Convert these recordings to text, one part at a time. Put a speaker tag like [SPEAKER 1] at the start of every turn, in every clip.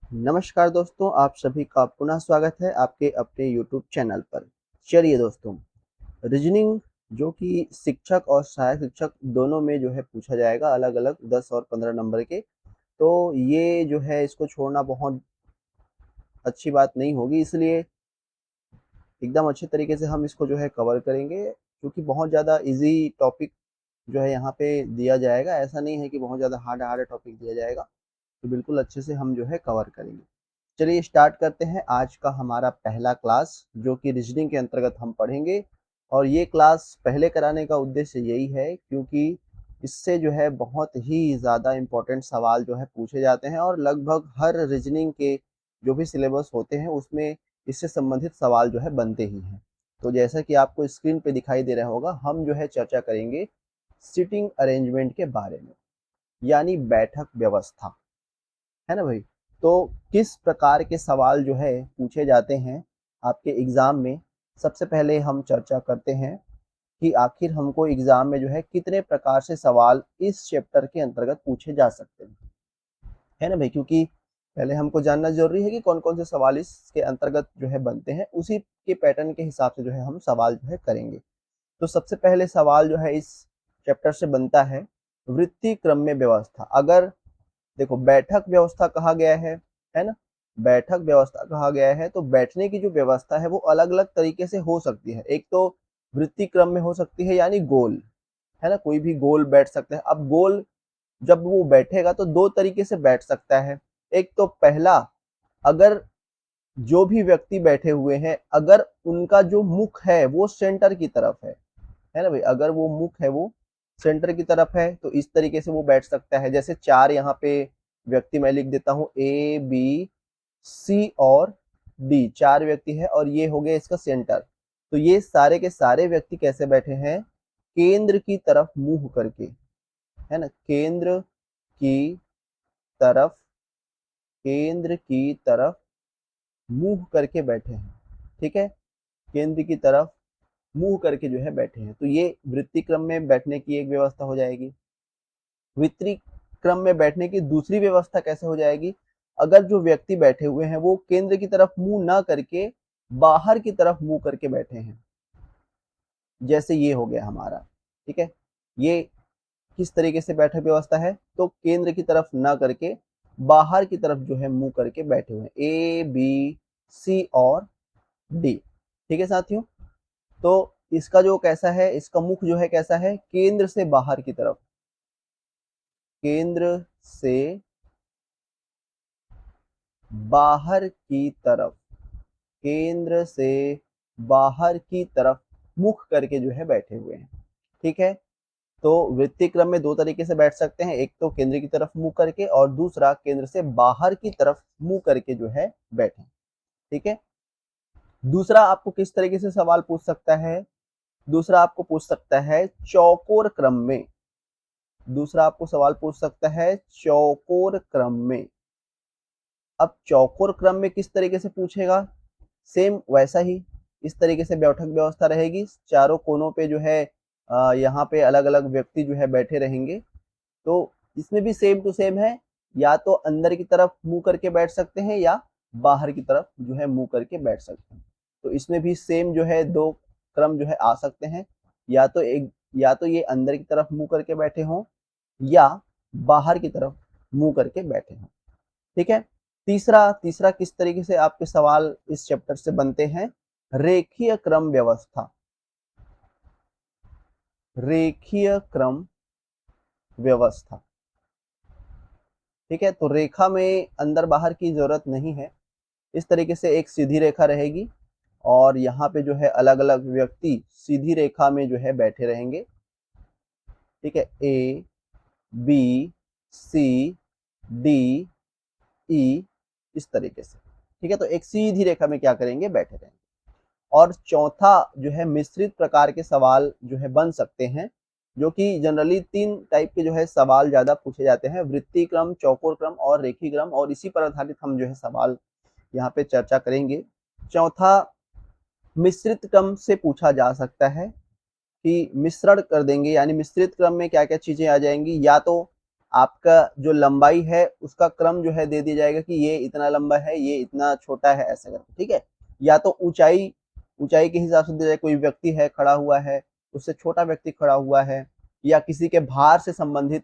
[SPEAKER 1] नमस्कार दोस्तों, आप सभी का पुनः स्वागत है आपके अपने यूट्यूब चैनल पर। चलिए दोस्तों, रीजनिंग जो कि शिक्षक और सहायक शिक्षक दोनों में जो है पूछा जाएगा अलग-अलग 10 और 15 नंबर के। तो ये जो है इसको छोड़ना बहुत अच्छी बात नहीं होगी, इसलिए एकदम अच्छे तरीके से हम इसको जो है कवर करेंगे, क्योंकि बहुत ज़्यादा ईज़ी टॉपिक जो है यहाँ पे दिया जाएगा। ऐसा नहीं है कि बहुत ज़्यादा हार्ड हार्ड टॉपिक दिया जाएगा, तो बिल्कुल अच्छे से हम जो है कवर करेंगे। चलिए स्टार्ट करते हैं आज का हमारा पहला क्लास, जो कि रीजनिंग के अंतर्गत हम पढ़ेंगे। और ये क्लास पहले कराने का उद्देश्य यही है क्योंकि इससे जो है बहुत ही ज़्यादा इम्पोर्टेंट सवाल जो है पूछे जाते हैं, और लगभग हर रीजनिंग के जो भी सिलेबस होते हैं उसमें इससे संबंधित सवाल जो है बनते ही हैं। तो जैसा कि आपको स्क्रीन पे दिखाई दे रहा होगा, हम जो है चर्चा करेंगे सीटिंग अरेंजमेंट के बारे में, यानी बैठक व्यवस्था, है ना भाई। तो किस प्रकार के सवाल जो है पूछे जाते हैं आपके एग्जाम में, सबसे पहले हम चर्चा करते हैं कि आखिर हमको एग्जाम में जो है कितने प्रकार से सवाल इस चैप्टर के अंतर्गत पूछे जा सकते हैं, है ना भाई। क्योंकि पहले हमको जानना जरूरी है कि कौन कौन से सवाल इसके अंतर्गत जो है बनते हैं, उसी के पैटर्न के हिसाब से जो है हम सवाल जो है करेंगे। तो सबसे पहले सवाल जो है इस चैप्टर से बनता है वृत्ति क्रम में व्यवस्था। अगर देखो बैठक व्यवस्था कहा गया है ना, बैठक व्यवस्था कहा गया है, तो बैठने की जो व्यवस्था है वो अलग अलग तरीके से हो सकती है। एक तो वृत्ति क्रम में हो सकती है, यानी गोल, है ना, कोई भी गोल बैठ सकता है। अब गोल जब वो बैठेगा तो दो तरीके से बैठ सकता है। एक तो पहला, अगर जो भी व्यक्ति बैठे हुए हैं अगर उनका जो मुख है वो सेंटर की तरफ है ना भाई, अगर वो मुख है वो सेंटर की तरफ है तो इस तरीके से वो बैठ सकता है। जैसे चार यहाँ पे व्यक्ति मैं लिख देता हूँ, ए बी सी और डी, चार व्यक्ति है और ये हो गया इसका सेंटर। तो ये सारे के सारे व्यक्ति कैसे बैठे हैं, केंद्र की तरफ मुंह करके, है ना, केंद्र की तरफ, केंद्र की तरफ मुंह करके बैठे हैं। ठीक है, केंद्र की तरफ मुंह करके जो है बैठे हैं। तो ये वृत्ति क्रम में बैठने की एक व्यवस्था हो जाएगी। वितरित क्रम में बैठने की दूसरी व्यवस्था कैसे हो जाएगी, अगर जो व्यक्ति बैठे हुए हैं वो केंद्र की तरफ मुंह ना करके बाहर की तरफ मुंह करके बैठे हैं, जैसे ये हो गया हमारा। ठीक है, ये किस तरीके से बैठक व्यवस्था है, तो केंद्र की तरफ ना करके बाहर की तरफ जो है मुंह करके बैठे हुए हैं, ए बी सी और डी। ठीक है साथियों, तो इसका जो कैसा है, इसका मुख जो है कैसा है, केंद्र से बाहर की तरफ, केंद्र से बाहर की तरफ, केंद्र से बाहर की तरफ मुख करके जो है बैठे हुए हैं। ठीक है, तो वृत्ति क्रम में दो तरीके से बैठ सकते हैं, एक तो केंद्र की तरफ मुंह करके और दूसरा केंद्र से बाहर की तरफ मुंह करके जो है बैठे। ठीक है, दूसरा आपको किस तरीके से सवाल पूछ सकता है, दूसरा आपको पूछ सकता है चौकोर क्रम में, दूसरा आपको सवाल पूछ सकता है चौकोर क्रम में। अब चौकोर क्रम में किस तरीके से पूछेगा, सेम वैसा ही, इस तरीके से बैठक व्यवस्था रहेगी, चारों कोनों पे जो है यहाँ पे अलग अलग व्यक्ति जो है बैठे रहेंगे। तो इसमें भी सेम टू सेम है, या तो अंदर की तरफ मुंह करके बैठ सकते हैं या बाहर की तरफ जो है मुंह करके बैठ सकते हैं। तो इसमें भी सेम जो है दो क्रम जो है आ सकते हैं, या तो एक, या तो ये अंदर की तरफ मुंह करके बैठे हों या बाहर की तरफ मुंह करके बैठे हों। ठीक है, तीसरा तीसरा किस तरीके से आपके सवाल इस चैप्टर से बनते हैं, रेखीय क्रम व्यवस्था, रेखीय क्रम व्यवस्था। ठीक है, तो रेखा में अंदर बाहर की जरूरत नहीं है, इस तरीके से एक सीधी रेखा रहेगी और यहाँ पे जो है अलग अलग व्यक्ति सीधी रेखा में जो है बैठे रहेंगे। ठीक है, ए बी सी डी ई, इस तरीके से। ठीक है, तो एक सीधी रेखा में क्या करेंगे, बैठे रहेंगे। और चौथा जो है मिश्रित प्रकार के सवाल जो है बन सकते हैं, जो कि जनरली तीन टाइप के जो है सवाल ज्यादा पूछे जाते हैं, वृत्ति क्रम, चौकोर क्रम और रेखी क्रम, और इसी पर आधारित हम जो है सवाल यहाँ पे चर्चा करेंगे। चौथा, मिश्रित क्रम से पूछा जा सकता है कि मिश्रण कर देंगे, यानी मिश्रित क्रम में क्या क्या चीजें आ जाएंगी, या तो आपका जो लंबाई है उसका क्रम जो है दे दिया जाएगा कि ये इतना लंबा है, ये इतना छोटा है, ऐसा करके, ठीक है। या तो ऊंचाई ऊंचाई के हिसाब से दिया जाए, कोई व्यक्ति है खड़ा हुआ है, उससे छोटा व्यक्ति खड़ा हुआ है, या किसी के भार से संबंधित,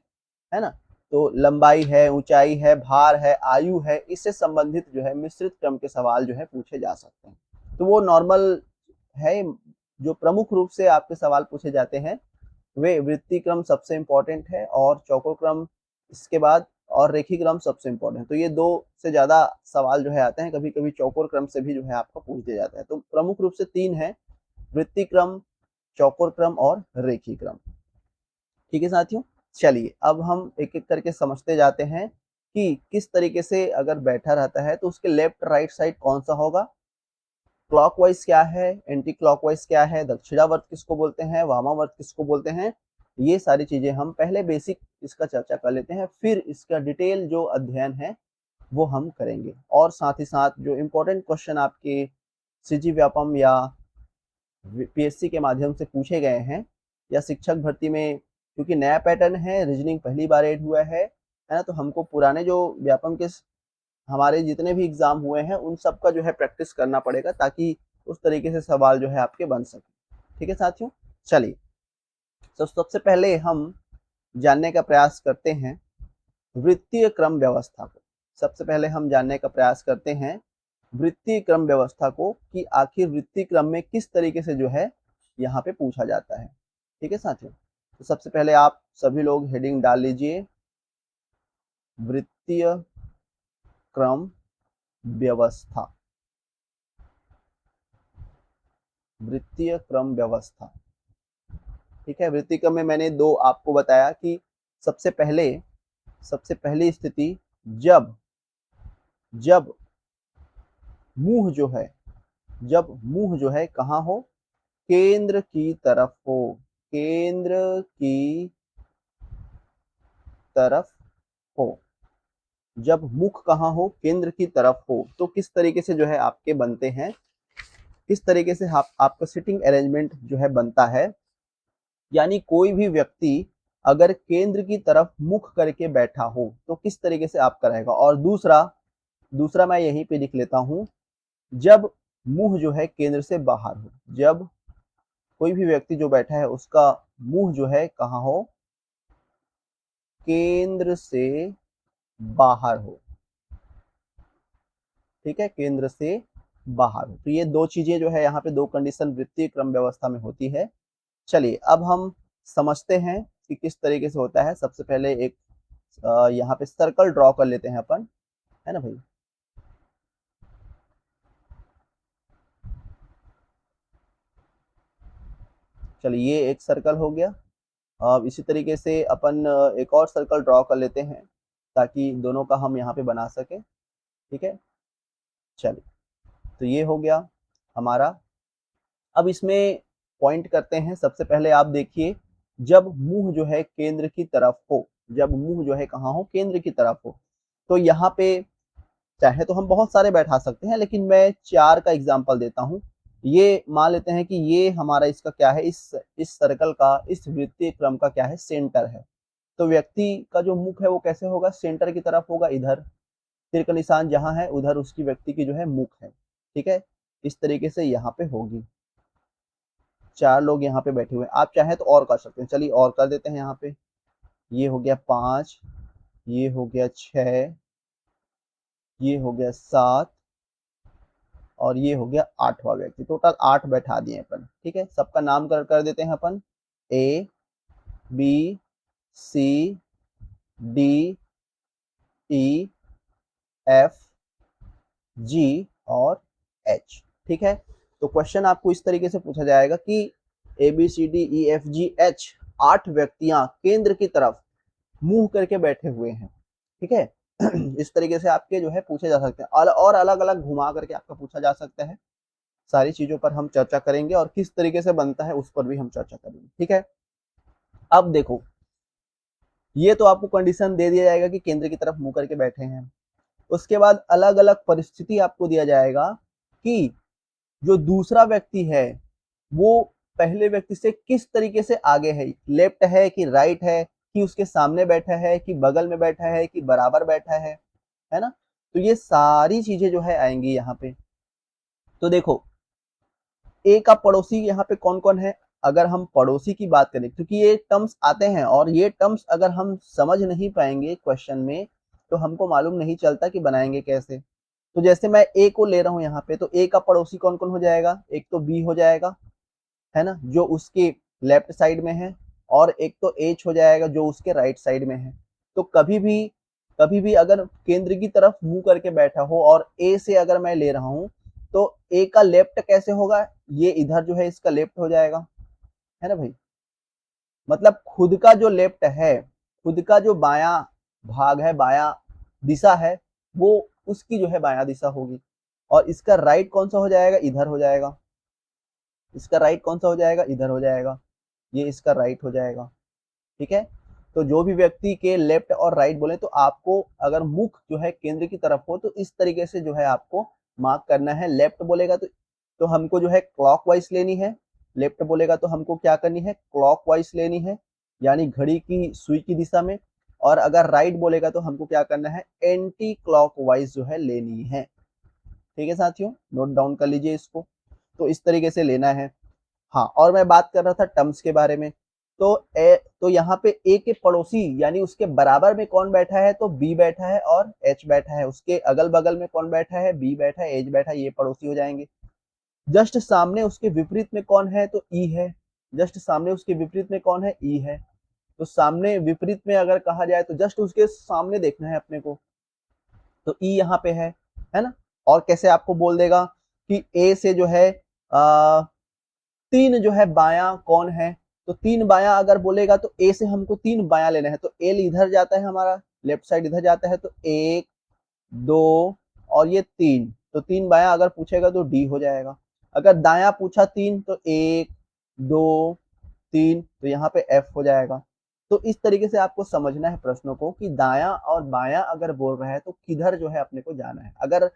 [SPEAKER 1] है ना, तो लंबाई है, ऊंचाई है, भार है, आयु है, इससे संबंधित जो है मिश्रित क्रम के सवाल जो है पूछे जा सकते हैं। तो वो नॉर्मल है। जो प्रमुख रूप से आपके सवाल पूछे जाते हैं वे वृत्तीय क्रम सबसे इंपॉर्टेंट है, और चौकोर क्रम इसके बाद, और रेखी क्रम सबसे इंपॉर्टेंट है। तो ये दो से ज्यादा सवाल जो है आते हैं, कभी कभी चौकोर क्रम से भी जो है आपको पूछ दिया जाता है। तो प्रमुख रूप से तीन है, वृत्तीय क्रम, चौकोर क्रम और रेखी क्रम। ठीक है साथियों, चलिए अब हम एक एक करके समझते जाते हैं कि किस तरीके से अगर बैठा रहता है तो उसके लेफ्ट राइट साइड कौन सा होगा, क्लॉकवाइज क्या है, एंटी क्लॉकवाइज क्या है, दक्षिणावर्त किसको बोलते हैं, वामावर्त किसको बोलते हैं, ये सारी चीजें हम पहले बेसिक इसका चर्चा कर लेते हैं, फिर इसका डिटेल जो अध्ययन है वो हम करेंगे। और साथ ही साथ जो इम्पोर्टेंट क्वेश्चन आपके सीजी व्यापम या पीएससी के माध्यम से पूछे गए हैं, या शिक्षक भर्ती में, क्योंकि नया पैटर्न है, रीजनिंग पहली बार ऐड हुआ है ना, तो हमको पुराने जो व्यापम के हमारे जितने भी एग्जाम हुए हैं उन सब का जो है प्रैक्टिस करना पड़ेगा, ताकि उस तरीके से सवाल जो है आपके बन सके। ठीक है साथियों, चलिए तो सबसे पहले हम जानने का प्रयास करते हैं वृत्तीय क्रम व्यवस्था को। सबसे पहले हम जानने का प्रयास करते हैं वृत्तीय क्रम व्यवस्था को, कि आखिर वृत्तीय क्रम में किस तरीके से जो है यहाँ पे पूछा जाता है। ठीक है साथियों, तो सबसे पहले आप सभी लोग हेडिंग डाल लीजिए, वृत्तीय क्रम व्यवस्था, वृत्तीय क्रम व्यवस्था। ठीक है, वृत्तीय क्रम में मैंने दो आपको बताया कि सबसे पहली स्थिति जब जब मुंह जो है कहाँ हो, केंद्र की तरफ हो, केंद्र की तरफ हो। जब मुख कहाँ हो, केंद्र की तरफ हो, तो किस तरीके से जो है आपके बनते हैं, किस तरीके से आपका सिटिंग अरेंजमेंट जो है बनता है। यानी कोई भी व्यक्ति अगर केंद्र की तरफ मुख करके बैठा हो तो किस तरीके से आपका रहेगा। और दूसरा मैं यहीं पे लिख लेता हूं, जब मुंह जो है केंद्र से बाहर हो, जब कोई भी व्यक्ति जो बैठा है उसका मुंह जो है कहाँ हो, केंद्र से बाहर हो। ठीक है, केंद्र से बाहर हो। तो ये दो चीजें जो है यहाँ पे दो कंडीशन वृत्तीय क्रम व्यवस्था में होती है। चलिए अब हम समझते हैं कि किस तरीके से होता है। सबसे पहले एक यहाँ पे सर्कल ड्रॉ कर लेते हैं अपन, है ना भाई। चलिए ये एक सर्कल हो गया। अब इसी तरीके से अपन एक और सर्कल ड्रॉ कर लेते हैं ताकि दोनों का हम यहाँ पे बना सके। ठीक है, चलिए तो ये हो गया हमारा। अब इसमें पॉइंट करते हैं। सबसे पहले आप देखिए, जब मुंह जो है केंद्र की तरफ हो, जब मुंह जो है कहाँ हो, केंद्र की तरफ हो, तो यहाँ पे चाहे तो हम बहुत सारे बैठा सकते हैं, लेकिन मैं चार का एग्जांपल देता हूँ। ये मान लेते हैं कि ये हमारा इसका क्या है, इस सर्कल का, इस वृत्तीय क्रम का क्या है, सेंटर है। तो व्यक्ति का जो मुख है वो कैसे होगा, सेंटर की तरफ होगा, इधर तीर का निशान जहां है उधर उसकी व्यक्ति की जो है मुख है। ठीक है, इस तरीके से यहाँ पे होगी। चार लोग यहाँ पे बैठे हुए हैं, आप चाहे तो और कर सकते हैं। चलिए और कर देते हैं। यहाँ पे ये हो गया 5, ये हो गया 6, ये हो गया 7, और ये हो गया 8वां व्यक्ति। टोटल 8 बैठा दिए अपन। ठीक है, सबका नाम कर देते हैं अपन, A B C D E F G और एच। ठीक है, तो क्वेश्चन आपको इस तरीके से पूछा जाएगा कि A B C D E F G H 8 व्यक्तियां केंद्र की तरफ मुंह करके बैठे हुए हैं। ठीक है, इस तरीके से आपके जो है पूछे जा सकते हैं, और अलग अलग घुमा करके आपका पूछा जा सकता है। सारी चीजों पर हम चर्चा करेंगे और किस तरीके से बनता है उस पर भी हम चर्चा करेंगे। ठीक है, अब देखो, ये तो आपको कंडीशन दे दिया जाएगा कि केंद्र की तरफ मुंह करके बैठे हैं। उसके बाद अलग अलग परिस्थिति आपको दिया जाएगा कि जो दूसरा व्यक्ति है वो पहले व्यक्ति से किस तरीके से आगे है, लेफ्ट है कि राइट है, कि उसके सामने बैठा है, कि बगल में बैठा है, कि बराबर बैठा है ना। तो ये सारी चीजें जो है आएंगी यहाँ पे। तो देखो ए का पड़ोसी यहाँ पे कौन कौन है, अगर हम पड़ोसी की बात करें, क्योंकि ये टर्म्स आते हैं और ये टर्म्स अगर हम समझ नहीं पाएंगे क्वेश्चन में तो हमको मालूम नहीं चलता कि बनाएंगे कैसे। तो जैसे मैं ए को ले रहा हूँ यहाँ पे, तो ए का पड़ोसी कौन कौन हो जाएगा, एक तो बी हो जाएगा, है ना, जो उसके लेफ्ट साइड में है, और एक तो एच हो जाएगा जो उसके राइट साइड में है। तो कभी भी अगर केंद्र की तरफ मुंह करके बैठा हो और ए से अगर मैं ले रहा हूं, तो ए का लेफ्ट कैसे होगा, ये इधर जो है इसका लेफ्ट हो जाएगा, है ना भाई। मतलब खुद का जो लेफ्ट है, खुद का जो बायां भाग है, बायां दिशा है, वो उसकी जो है बायां दिशा होगी। और इसका राइट कौन सा हो जाएगा, इधर हो जाएगा। इसका राइट कौन सा हो जाएगा, इधर हो जाएगा। ये इसका राइट हो जाएगा। ठीक है। तो जो भी व्यक्ति के लेफ्ट और राइट बोले, तो आपको अगर मुख जो है केंद्र की तरफ हो तो इस तरीके से जो है आपको मार्क करना है। लेफ्ट बोलेगा तो हमको जो है क्लॉकवाइज लेनी है, लेफ्ट बोलेगा तो हमको क्या करनी है, क्लॉकवाइज लेनी है, यानी घड़ी की सुई की दिशा में। और अगर राइट बोलेगा तो हमको क्या करना है, एंटी क्लॉकवाइज जो है लेनी है। ठीक है साथियों, नोट डाउन कर लीजिए इसको। तो इस तरीके से लेना है। हाँ, और मैं बात कर रहा था टर्म्स के बारे में। तो यहाँ पे ए के पड़ोसी यानी उसके बराबर में कौन बैठा है, तो बी बैठा है और एच बैठा है। उसके अगल बगल में कौन बैठा है, बी बैठा है, एच बैठा है, ये पड़ोसी हो जाएंगे। जस्ट सामने उसके विपरीत में कौन है, तो ई है। जस्ट सामने उसके विपरीत में कौन है, ई है। तो सामने विपरीत में अगर कहा जाए तो जस्ट उसके सामने देखना है अपने को, तो ई यहाँ पे है ना। और कैसे आपको बोल देगा कि ए से जो है आ, तीन जो है बायां कौन है, तो तीन बायां अगर बोलेगा तो ए से हमको तीन बायां लेना है। तो एल इधर जाता है, हमारा लेफ्ट साइड इधर जाता है, तो एक, दो और ये तीन। तो तीन बायां अगर पूछेगा तो डी हो जाएगा। अगर दायां पूछा तीन, तो एक, दो, तीन, तो यहाँ पे एफ हो जाएगा। तो इस तरीके से आपको समझना है प्रश्नों को कि दायां और बायां अगर बोल रहा है तो किधर जो है अपने को जाना है। अगर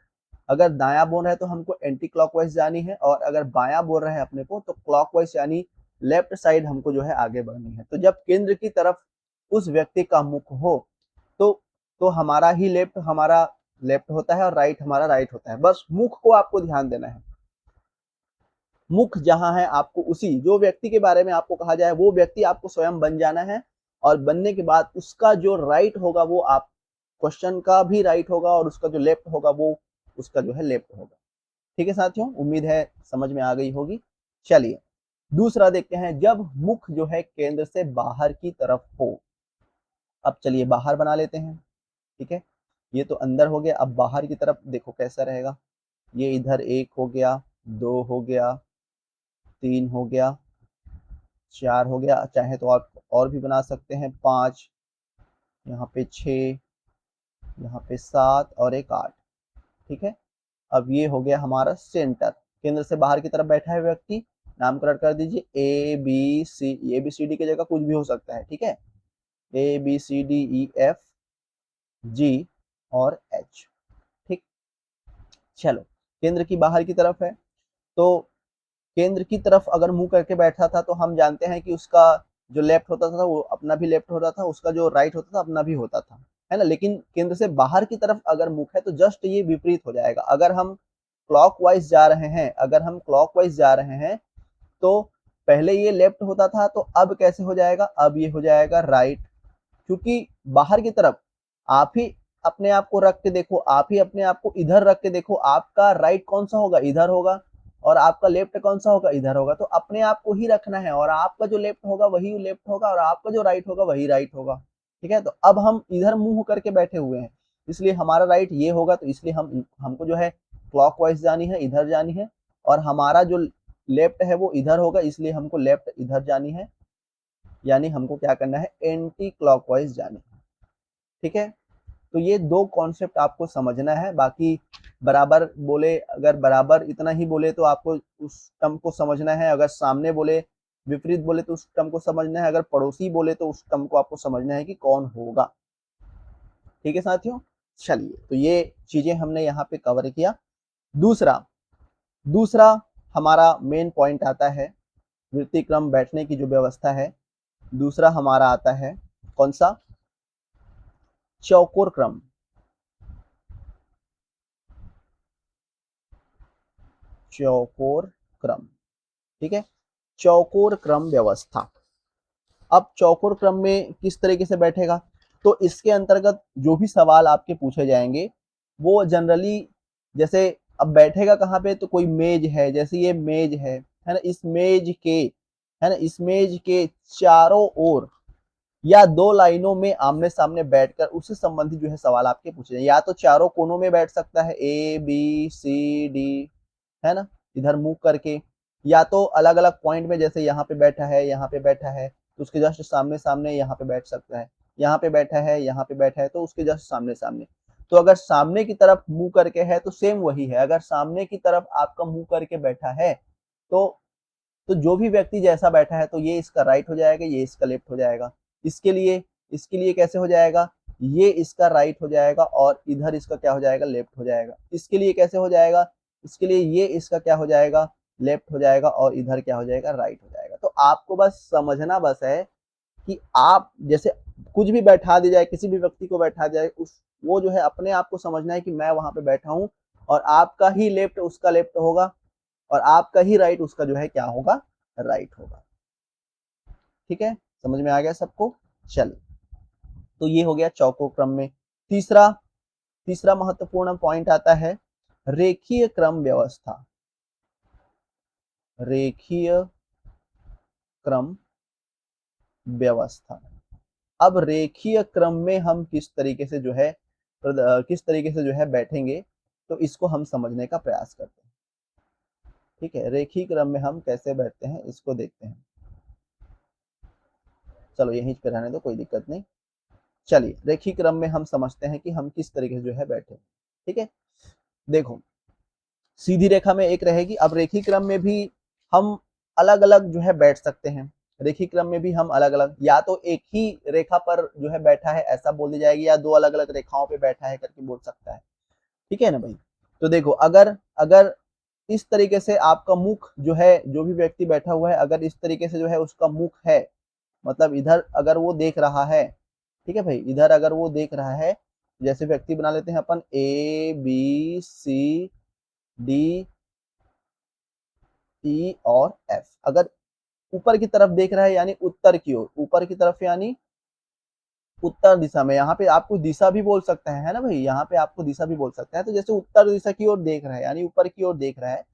[SPEAKER 1] अगर दायां बोल रहा है तो हमको एंटी क्लॉकवाइज जानी है, और अगर बायां बोल रहा है अपने को तो क्लॉकवाइज यानी लेफ्ट साइड हमको जो है आगे बढ़नी है। तो जब केंद्र की तरफ उस व्यक्ति का मुख हो तो हमारा ही लेफ्ट हमारा लेफ्ट होता है और राइट हमारा राइट होता है। बस मुख को आपको ध्यान देना है। मुख जहां है आपको उसी जो व्यक्ति के बारे में आपको कहा जाए वो व्यक्ति आपको स्वयं बन जाना है। और बनने के बाद उसका जो राइट होगा वो आप क्वेश्चन का भी राइट होगा, और उसका जो लेफ्ट होगा वो उसका जो है लेफ्ट होगा। ठीक है साथियों, उम्मीद है समझ में आ गई होगी। चलिए दूसरा देखते हैं, जब मुख जो है केंद्र से बाहर की तरफ हो। अब चलिए बाहर बना लेते हैं। ठीक है, ये तो अंदर हो गया, अब बाहर की तरफ देखो कैसा रहेगा। ये इधर एक हो गया, दो हो गया, तीन हो गया, चार हो गया, चाहे तो आप और भी बना सकते हैं, पाँच, यहाँ पे छः, यहाँ पे सात और एक आठ। ठीक है, अब ये हो गया हमारा सेंटर। केंद्र से बाहर की तरफ बैठा है व्यक्ति, नामकरण कर दीजिए A B C. A B C D की जगह कुछ भी हो सकता है। ठीक है, A B C D E F G और एच। ठीक, चलो केंद्र की बाहर की तरफ है, तो केंद्र की तरफ अगर मुंह करके बैठा था तो हम जानते हैं कि उसका जो लेफ्ट होता था वो अपना भी लेफ्ट होता था, उसका जो राइट होता था अपना भी होता था, है ना। लेकिन केंद्र से बाहर की तरफ अगर मुख है तो जस्ट ये विपरीत हो जाएगा। अगर हम क्लॉकवाइज जा रहे हैं, अगर हम क्लॉकवाइज जा रहे हैं तो पहले ये लेफ्ट होता था, तो अब कैसे हो जाएगा, अब ये हो जाएगा राइट। क्योंकि बाहर की तरफ आप ही अपने आप को रख के देखो, आप ही अपने आप को इधर रख के देखो, आपका राइट कौन सा होगा, इधर होगा, और आपका लेफ्ट कौन सा होगा, इधर होगा। तो अपने आप को ही रखना है, और आपका जो लेफ्ट होगा वही लेफ्ट होगा, और आपका जो राइट होगा वही राइट होगा। ठीक है, तो अब हम इधर मुंह करके बैठे हुए हैं, इसलिए हमारा राइट ये होगा, तो इसलिए हमको जो है क्लॉकवाइज जानी है, इधर जानी है। और हमारा जो लेफ्ट है वो इधर होगा, इसलिए हमको लेफ्ट इधर जानी है, यानी हमको क्या करना है, एंटी क्लॉकवाइज जानी है। ठीक है, तो ये दो कॉन्सेप्ट आपको समझना है। बाकी बराबर बोले, अगर बराबर इतना ही बोले तो आपको उस टर्म को समझना है, अगर सामने बोले, विपरीत बोले तो उस टर्म को समझना है, अगर पड़ोसी बोले तो उस टर्म को आपको समझना है कि कौन होगा। ठीक है साथियों, चलिए तो ये चीजें हमने यहाँ पे कवर किया। दूसरा दूसरा हमारा मेन पॉइंट आता है, वृत्तिक्रम बैठने की जो व्यवस्था है, दूसरा हमारा आता है कौन सा? चौकोर क्रम। चौकोर क्रम, ठीक है, चौकोर क्रम व्यवस्था। अब चौकोर क्रम में किस तरीके से बैठेगा? तो इसके अंतर्गत जो भी सवाल आपके पूछे जाएंगे वो जनरली, जैसे अब बैठेगा कहाँ पे, तो कोई मेज है, जैसे ये मेज है ना, इस मेज के, है ना, इस मेज के चारों ओर या दो लाइनों में आमने सामने बैठकर उससे संबंधित जो है सवाल आपके पूछे जाएंगे। या तो चारों कोनों में बैठ सकता है, ए बी सी डी, है ना, इधर मुंह करके, या तो अलग अलग पॉइंट में, जैसे यहाँ पे बैठा है, यहाँ पे बैठा है तो उसके जस्ट सामने सामने यहाँ पे बैठ सकता है, यहाँ पे बैठा है, यहाँ पे बैठा है तो उसके जस्ट सामने सामने। तो अगर सामने की तरफ मुंह करके है तो सेम वही है, अगर सामने की तरफ आपका मुंह करके बैठा है तो जो भी व्यक्ति जैसा बैठा है तो ये इसका राइट हो जाएगा, ये इसका लेफ्ट हो जाएगा। इसके लिए कैसे हो जाएगा? ये इसका राइट हो जाएगा और इधर इसका क्या हो जाएगा? लेफ्ट हो जाएगा। इसके लिए कैसे हो जाएगा? इसके लिए ये इसका क्या हो जाएगा? लेफ्ट हो जाएगा और इधर क्या हो जाएगा? राइट हो जाएगा। तो आपको बस समझना बस है कि आप जैसे कुछ भी बैठा दी जाए, किसी भी व्यक्ति को बैठा दिया जाए, उस वो जो है अपने आप को समझना है कि मैं वहां पे बैठा हूं और आपका ही लेफ्ट उसका लेफ्ट होगा और आपका ही राइट उसका जो है क्या होगा? राइट होगा। ठीक है, समझ में आ गया सबको? चलिए, तो ये हो गया चौकोर क्रम में। तीसरा तीसरा महत्वपूर्ण पॉइंट आता है रेखीय क्रम व्यवस्था। रेखीय क्रम व्यवस्था। अब रेखीय क्रम में हम किस तरीके से जो है बैठेंगे, तो इसको हम समझने का प्रयास करते हैं। ठीक है, रेखीय क्रम में हम कैसे बैठते हैं इसको देखते हैं। चलो यहीं पे रहने दो, कोई दिक्कत नहीं। चलिए, रेखीय क्रम में हम समझते हैं कि हम किस तरीके से जो है बैठे। ठीक है, देखो, सीधी रेखा में एक रहेगी। अब रेखीय क्रम में भी हम अलग अलग जो है बैठ सकते हैं। रेखीय क्रम में भी हम अलग अलग, या तो एक ही रेखा पर जो है बैठा है ऐसा बोल दी जाएगी, या दो अलग अलग रेखाओं पे बैठा है करके बोल सकता है। ठीक है ना भाई? तो देखो, अगर अगर इस तरीके से आपका मुख जो है, जो भी व्यक्ति बैठा हुआ है, अगर इस तरीके से जो है उसका मुख है, मतलब इधर अगर वो देख रहा है, ठीक है भाई, इधर अगर वो देख रहा है, जैसे व्यक्ति बना लेते हैं अपन ए बी सी डी ई और एफ। अगर ऊपर की तरफ देख रहा है यानी उत्तर की ओर, ऊपर की तरफ यानी उत्तर दिशा में, यहाँ पे आपको दिशा भी बोल सकता है ना भाई, यहाँ पे आपको दिशा भी बोल सकता है। तो जैसे उत्तर दिशा की ओर देख रहा है यानी ऊपर की ओर देख रहा है,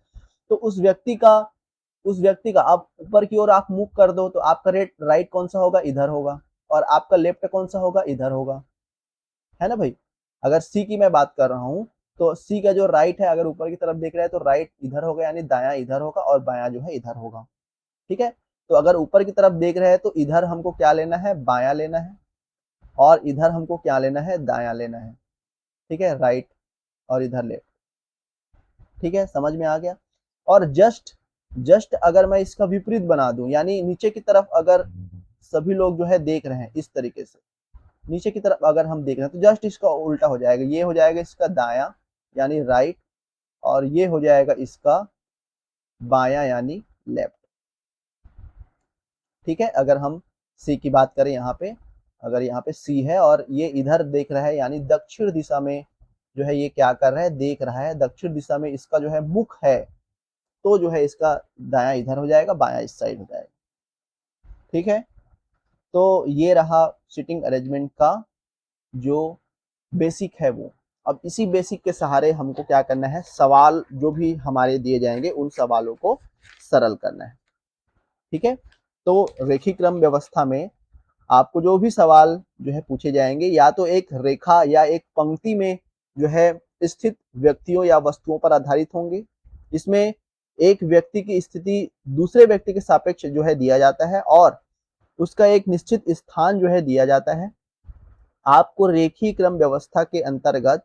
[SPEAKER 1] तो उस व्यक्ति का आप ऊपर की ओर आप मुख कर दो तो आपका राइट कौन सा होगा? इधर होगा। और आपका लेफ्ट कौन सा होगा? इधर होगा, है ना भाई? अगर सी की मैं बात कर रहा हूँ तो सी का जो राइट है, अगर ऊपर की तरफ देख रहा है तो राइट इधर होगा, यानी दायां इधर होगा और बायां जो है इधर होगा। ठीक है, तो अगर ऊपर की तरफ देख रहे हैं तो इधर हमको क्या लेना है? बायां लेना है, और इधर हमको क्या लेना है? दायां लेना है। ठीक है, राइट और इधर लेफ्ट। ठीक है, समझ में आ गया? और जस्ट जस्ट अगर मैं इसका विपरीत बना दूं, यानी नीचे की तरफ अगर सभी लोग जो है देख रहे हैं इस तरीके से, नीचे की तरफ अगर हम देख रहे हैं तो जस्ट इसका उल्टा हो जाएगा। ये हो जाएगा इसका दायां यानी राइट, और ये हो जाएगा इसका बायां यानी लेफ्ट। ठीक है, अगर हम सी की बात करें, यहाँ पे अगर यहाँ पे सी है और ये इधर देख रहा है यानी दक्षिण दिशा में जो है ये क्या कर रहा है? देख रहा है दक्षिण दिशा में, इसका जो है मुख है, तो जो है इसका दायां इधर हो जाएगा, बायां इस साइड हो जाएगा। ठीक है, तो ये रहा सीटिंग अरेंजमेंट का जो बेसिक है वो। अब इसी बेसिक के सहारे हमको क्या करना है? सवाल जो भी हमारे दिए जाएंगे उन सवालों को सरल करना है। ठीक है, तो रेखीय क्रम व्यवस्था में आपको जो भी सवाल जो है पूछे जाएंगे, या तो एक रेखा या एक पंक्ति में जो है स्थित व्यक्तियों या वस्तुओं पर आधारित होंगे। इसमें एक व्यक्ति की स्थिति दूसरे व्यक्ति के सापेक्ष जो है दिया जाता है और उसका एक निश्चित स्थान जो है दिया जाता है। आपको रेखीय क्रम व्यवस्था के अंतर्गत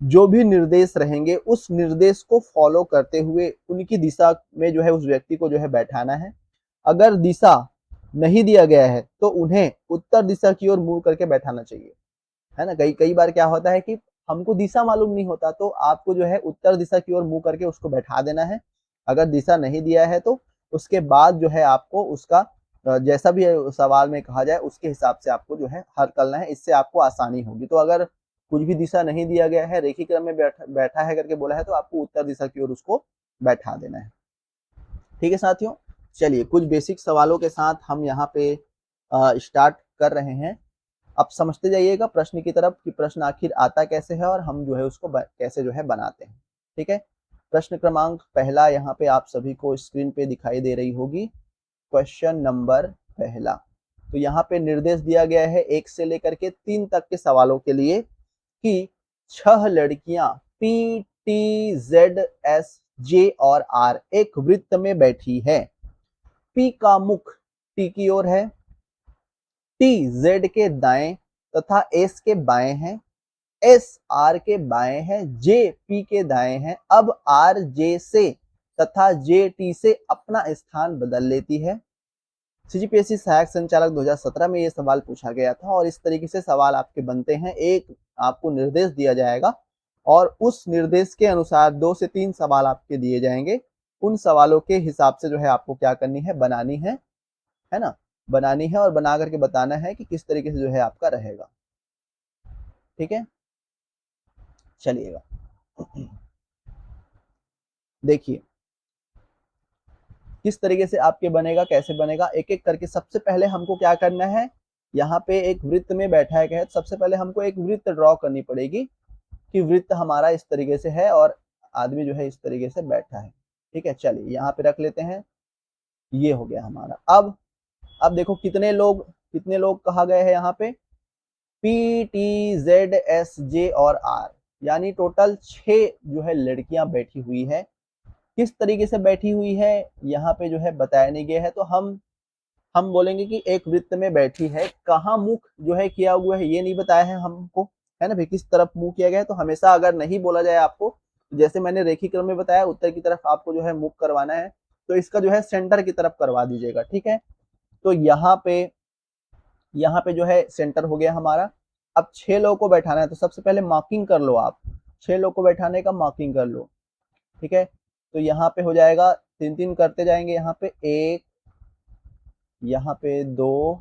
[SPEAKER 1] जो भी निर्देश रहेंगे उस निर्देश को फॉलो करते हुए उनकी दिशा में जो है उस व्यक्ति को जो है बैठाना है। अगर दिशा नहीं दिया गया है तो उन्हें उत्तर दिशा की ओर मुंह करके बैठाना चाहिए, है ना। कई कई बार क्या होता है कि हमको दिशा मालूम नहीं होता, तो आपको जो है उत्तर दिशा की ओर मुंह करके उसको बैठा देना है। अगर दिशा नहीं दिया है तो उसके बाद जो है आपको उसका जैसा भी सवाल में कहा जाए उसके हिसाब से आपको जो है हल करना है, इससे आपको आसानी होगी। तो अगर कुछ भी दिशा नहीं दिया गया है, रेखी क्रम में बैठा है करके बोला है, तो आपको उत्तर दिशा की ओर उसको बैठा देना है। ठीक है साथियों, चलिए कुछ बेसिक सवालों के साथ हम यहाँ पे स्टार्ट कर रहे हैं। अब समझते जाइएगा प्रश्न की तरफ कि प्रश्न आखिर आता कैसे है और हम जो है उसको कैसे जो है बनाते हैं। ठीक है, प्रश्न क्रमांक पहला यहाँ पे आप सभी को स्क्रीन पे दिखाई दे रही होगी। क्वेश्चन नंबर पहला, तो यहाँ पे निर्देश दिया गया है 1 से लेकर के 3 तक के सवालों के लिए कि 6 लड़कियां P, T, Z, S, J और R एक वृत्त में बैठी है। P का मुख T की ओर है, T Z के दाएं तथा S के बाएं है, S R के बाएं है, J P के दाएं है। अब R J से तथा J T से अपना स्थान बदल लेती है। सीजीपीएससी सहायक संचालक 2017 में ये सवाल पूछा गया था और इस तरीके से सवाल आपके बनते हैं। एक आपको निर्देश दिया जाएगा और उस निर्देश के अनुसार 2 से 3 सवाल आपके दिए जाएंगे। उन सवालों के हिसाब से जो है आपको क्या करनी है, बनानी है ना, बनानी है और बना करके बताना है कि किस तरीके से जो है आपका रहेगा। ठीक है, चलिएगा देखिए किस तरीके से आपके बनेगा, कैसे बनेगा, एक एक करके। सबसे पहले हमको क्या करना है, यहाँ पे एक वृत्त में बैठा है, सबसे पहले हमको एक वृत्त ड्रॉ करनी पड़ेगी कि वृत्त हमारा इस तरीके से है और आदमी जो है इस तरीके से बैठा है। ठीक है, चलिए यहाँ पे रख लेते हैं, ये हो गया हमारा। अब देखो कितने लोग कहा गए हैं यहाँ पे, P, T, Z, S, J और R, यानी टोटल 6 जो है लड़कियां बैठी हुई है। किस तरीके से बैठी हुई है यहाँ पे जो है बताया नहीं गया है, तो हम बोलेंगे कि एक वृत्त में बैठी है। कहाँ मुख जो है किया हुआ है ये नहीं बताया है हमको, है ना भाई, किस तरफ मुंह किया गया है। तो हमेशा अगर नहीं बोला जाए आपको, जैसे मैंने रेखी क्रम में बताया उत्तर की तरफ आपको जो है मुख करवाना है, तो इसका जो है सेंटर की तरफ करवा दीजिएगा। ठीक है, तो यहाँ पे जो है सेंटर हो गया हमारा। अब 6 लोगों को बैठाना है, तो सबसे पहले मार्किंग कर लो आप, 6 लोगों को बैठाने का मार्किंग कर लो। ठीक है, तो यहाँ पे हो जाएगा 3-3 करते जाएंगे, यहाँ पे 1, यहाँ पे 2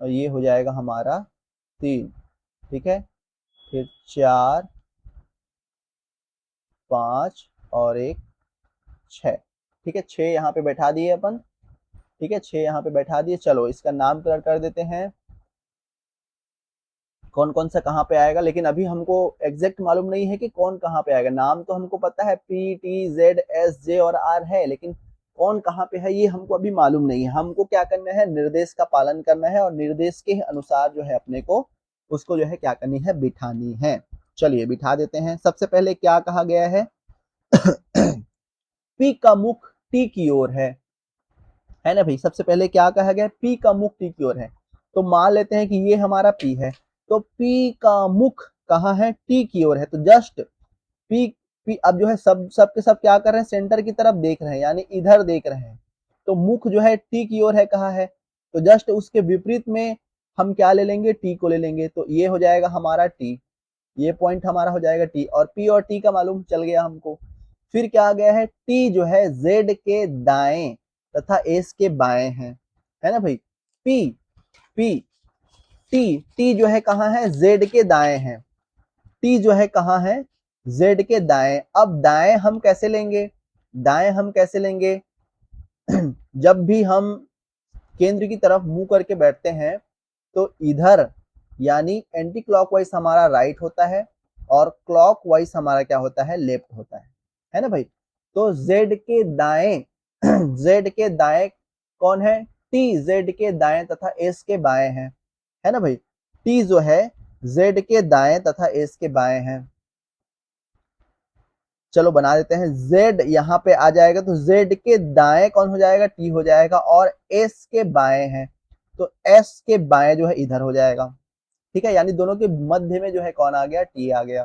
[SPEAKER 1] और ये हो जाएगा हमारा 3। ठीक है, फिर 4, 5 और एक 6। ठीक है, 6 यहाँ पे बैठा दिए अपन। ठीक है, 6 यहाँ पे बैठा दिए। चलो इसका नामकरण कर देते हैं, कौन कौन सा कहाँ पे आएगा, लेकिन अभी हमको एग्जैक्ट मालूम नहीं है कि कौन कहाँ पे आएगा। नाम तो हमको पता है P, T, Z, S, J और R है, लेकिन कौन कहाँ पे है ये हमको अभी मालूम नहीं है। हमको क्या करना है, निर्देश का पालन करना है और निर्देश के अनुसार जो है अपने को उसको जो है क्या करनी है, बिठानी है। चलिए बिठा देते हैं। सबसे पहले क्या कहा गया है, P का मुख T की ओर है ना भाई। सबसे पहले क्या कहा गया, P का मुख T की ओर है, तो मान लेते हैं कि ये हमारा P है, तो P का मुख कहाँ है, T की ओर है। तो जस्ट P अब जो है सब के सब क्या कर रहे हैं, सेंटर की तरफ देख रहे हैं, यानी इधर देख रहे हैं। तो मुख जो है T की ओर है, कहाँ है, तो जस्ट उसके विपरीत में हम क्या ले लेंगे, T को ले लेंगे। तो ये हो जाएगा हमारा T, ये पॉइंट हमारा हो जाएगा T, और P और T का मालूम चल गया हमको। फिर क्या आ गया है, T जो है Z के दाएं तथा S के बाएं है ना भाई। P P T T जो है कहाँ है, Z के दाएं है। T जो है कहाँ है, Z के दाएं। अब दाएं हम कैसे लेंगे, दाएं हम कैसे लेंगे, जब भी हम केंद्र की तरफ मुंह करके बैठते हैं तो इधर यानी एंटी क्लॉकवाइज हमारा राइट होता है और क्लॉकवाइज हमारा क्या होता है, लेफ्ट होता है ना भाई। तो Z के दाएं Z के दाएं कौन है, T Z के दाएं तथा S के बाएं है ना भाई। T जो है Z के दाएं तथा S के बाएं है। चलो बना देते हैं, Z यहाँ पे आ जाएगा तो Z के दाएं कौन हो जाएगा, T हो जाएगा, और S के बाएं है तो S के बाएं जो है इधर हो जाएगा। ठीक है, यानी दोनों के मध्य में जो है कौन आ गया, T आ गया।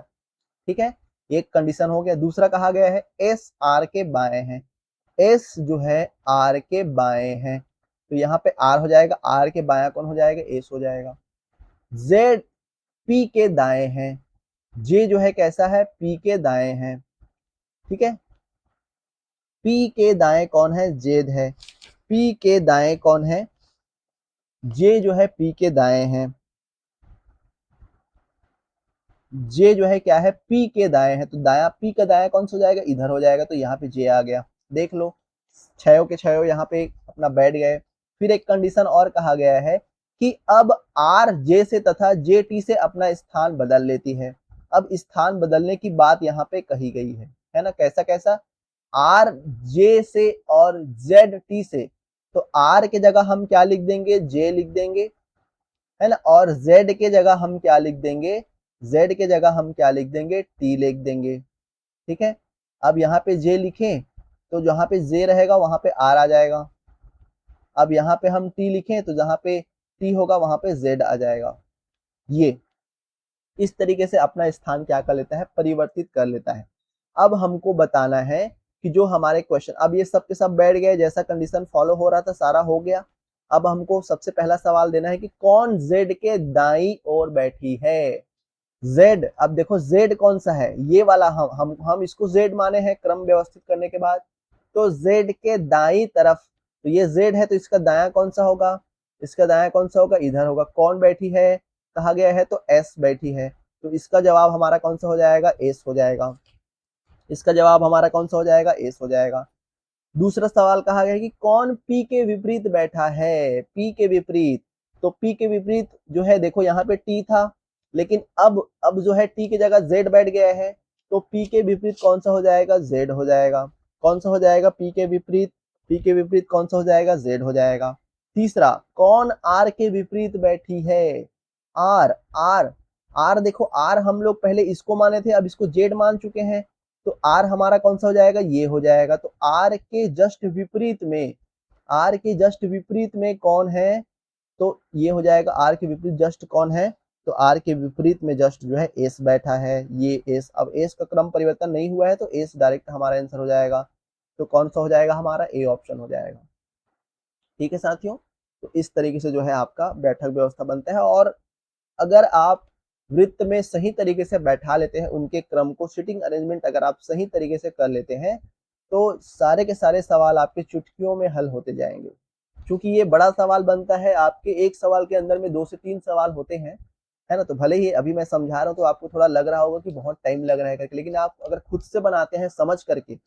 [SPEAKER 1] ठीक है, एक कंडीशन हो गया। दूसरा कहा गया है S R के बाएं है, S जो है R के बाएं है, तो यहाँ पे R हो जाएगा, R के बाएं कौन हो जाएगा, S हो जाएगा। Z P के दाएं है, J जो है कैसा है, P के दाएं है। ठीक है, P के दाएं कौन है, Z है। P के दाएं कौन है, J जो है P के दाएं है, J जो है क्या है, P के दाएं है, तो दाया P का दाया कौन सा हो जाएगा, इधर हो जाएगा, तो यहाँ पे J आ गया। देख लो छयों के छयों यहाँ पे अपना बैठ गए। फिर एक कंडीशन और कहा गया है कि अब R J से तथा J T से अपना स्थान बदल लेती है। अब स्थान बदलने की बात यहाँ पे कही गई है ना, कैसा कैसा, R J से और Z T से, तो R के जगह हम क्या लिख देंगे, J लिख देंगे, है ना, और Z के जगह हम क्या लिख देंगे, Z के जगह हम क्या लिख देंगे, T लिख देंगे। ठीक है, अब यहाँ पे J लिखें तो जहां पे J रहेगा वहां पे R आ जाएगा। अब यहाँ पे हम T लिखें तो जहां पे T होगा वहां पे Z आ जाएगा। ये इस तरीके से अपना स्थान क्या कर लेता है, परिवर्तित कर लेता है। अब हमको बताना है कि जो हमारे क्वेश्चन, अब ये सब के सब बैठ गए, जैसा कंडीशन फॉलो हो रहा था सारा हो गया। अब हमको सबसे पहला सवाल देना है कि कौन Z के दाईं ओर बैठी है। Z, अब देखो Z कौन सा है, ये वाला, हम इसको Z माने हैं क्रम व्यवस्थित करने के बाद, तो Z के दाईं तरफ, तो ये Z है तो इसका दायां कौन सा होगा, इसका दायां कौन सा होगा, इधर होगा। कौन बैठी है कहा गया है, तो S बैठी है, तो इसका जवाब हमारा कौन सा हो जाएगा, S हो जाएगा। इसका जवाब हमारा कौन सा हो जाएगा, S हो जाएगा। दूसरा सवाल कहा गया है कि कौन P के विपरीत बैठा है, P के विपरीत, तो P के विपरीत जो है, देखो यहाँ पे T था, लेकिन अब जो है T की जगह Z बैठ गया है, तो P के विपरीत कौन सा हो जाएगा, Z हो जाएगा। कौन सा हो जाएगा, P के विपरीत, P के विपरीत कौन सा हो जाएगा, Z हो जाएगा। तीसरा, कौन R के विपरीत बैठी है, R, R, R देखो R हम लोग पहले इसको माने थे, अब इसको Z मान चुके हैं, तो R हमारा कौन सा हो जाएगा, ये हो जाएगा। तो R के जस्ट विपरीत में, R के जस्ट विपरीत में कौन है, तो ये हो जाएगा। R के विपरीत जस्ट कौन है, तो R के विपरीत में जस्ट जो है S बैठा है, ये S। अब S का क्रम परिवर्तन नहीं हुआ है तो S डायरेक्ट हमारा आंसर हो जाएगा। तो कौन सा हो जाएगा हमारा, A ऑप्शन हो जाएगा। ठीक है साथियों, तो इस तरीके से जो है आपका बैठक व्यवस्था बनता है। और अगर आप वृत्त में सही तरीके से बैठा लेते हैं उनके क्रम को, सिटिंग अरेंजमेंट अगर आप सही तरीके से कर लेते हैं, तो सारे के सारे सवाल आपके चुटकियों में हल होते जाएंगे। क्योंकि ये बड़ा सवाल बनता है, आपके एक सवाल के अंदर में 2 से 3 सवाल होते हैं, है ना। तो भले ही अभी मैं समझा रहा हूँ तो आपको थोड़ा लग रहा होगा कि बहुत टाइम लग रहा है करके, लेकिन आप अगर खुद से बनाते हैं समझ करके,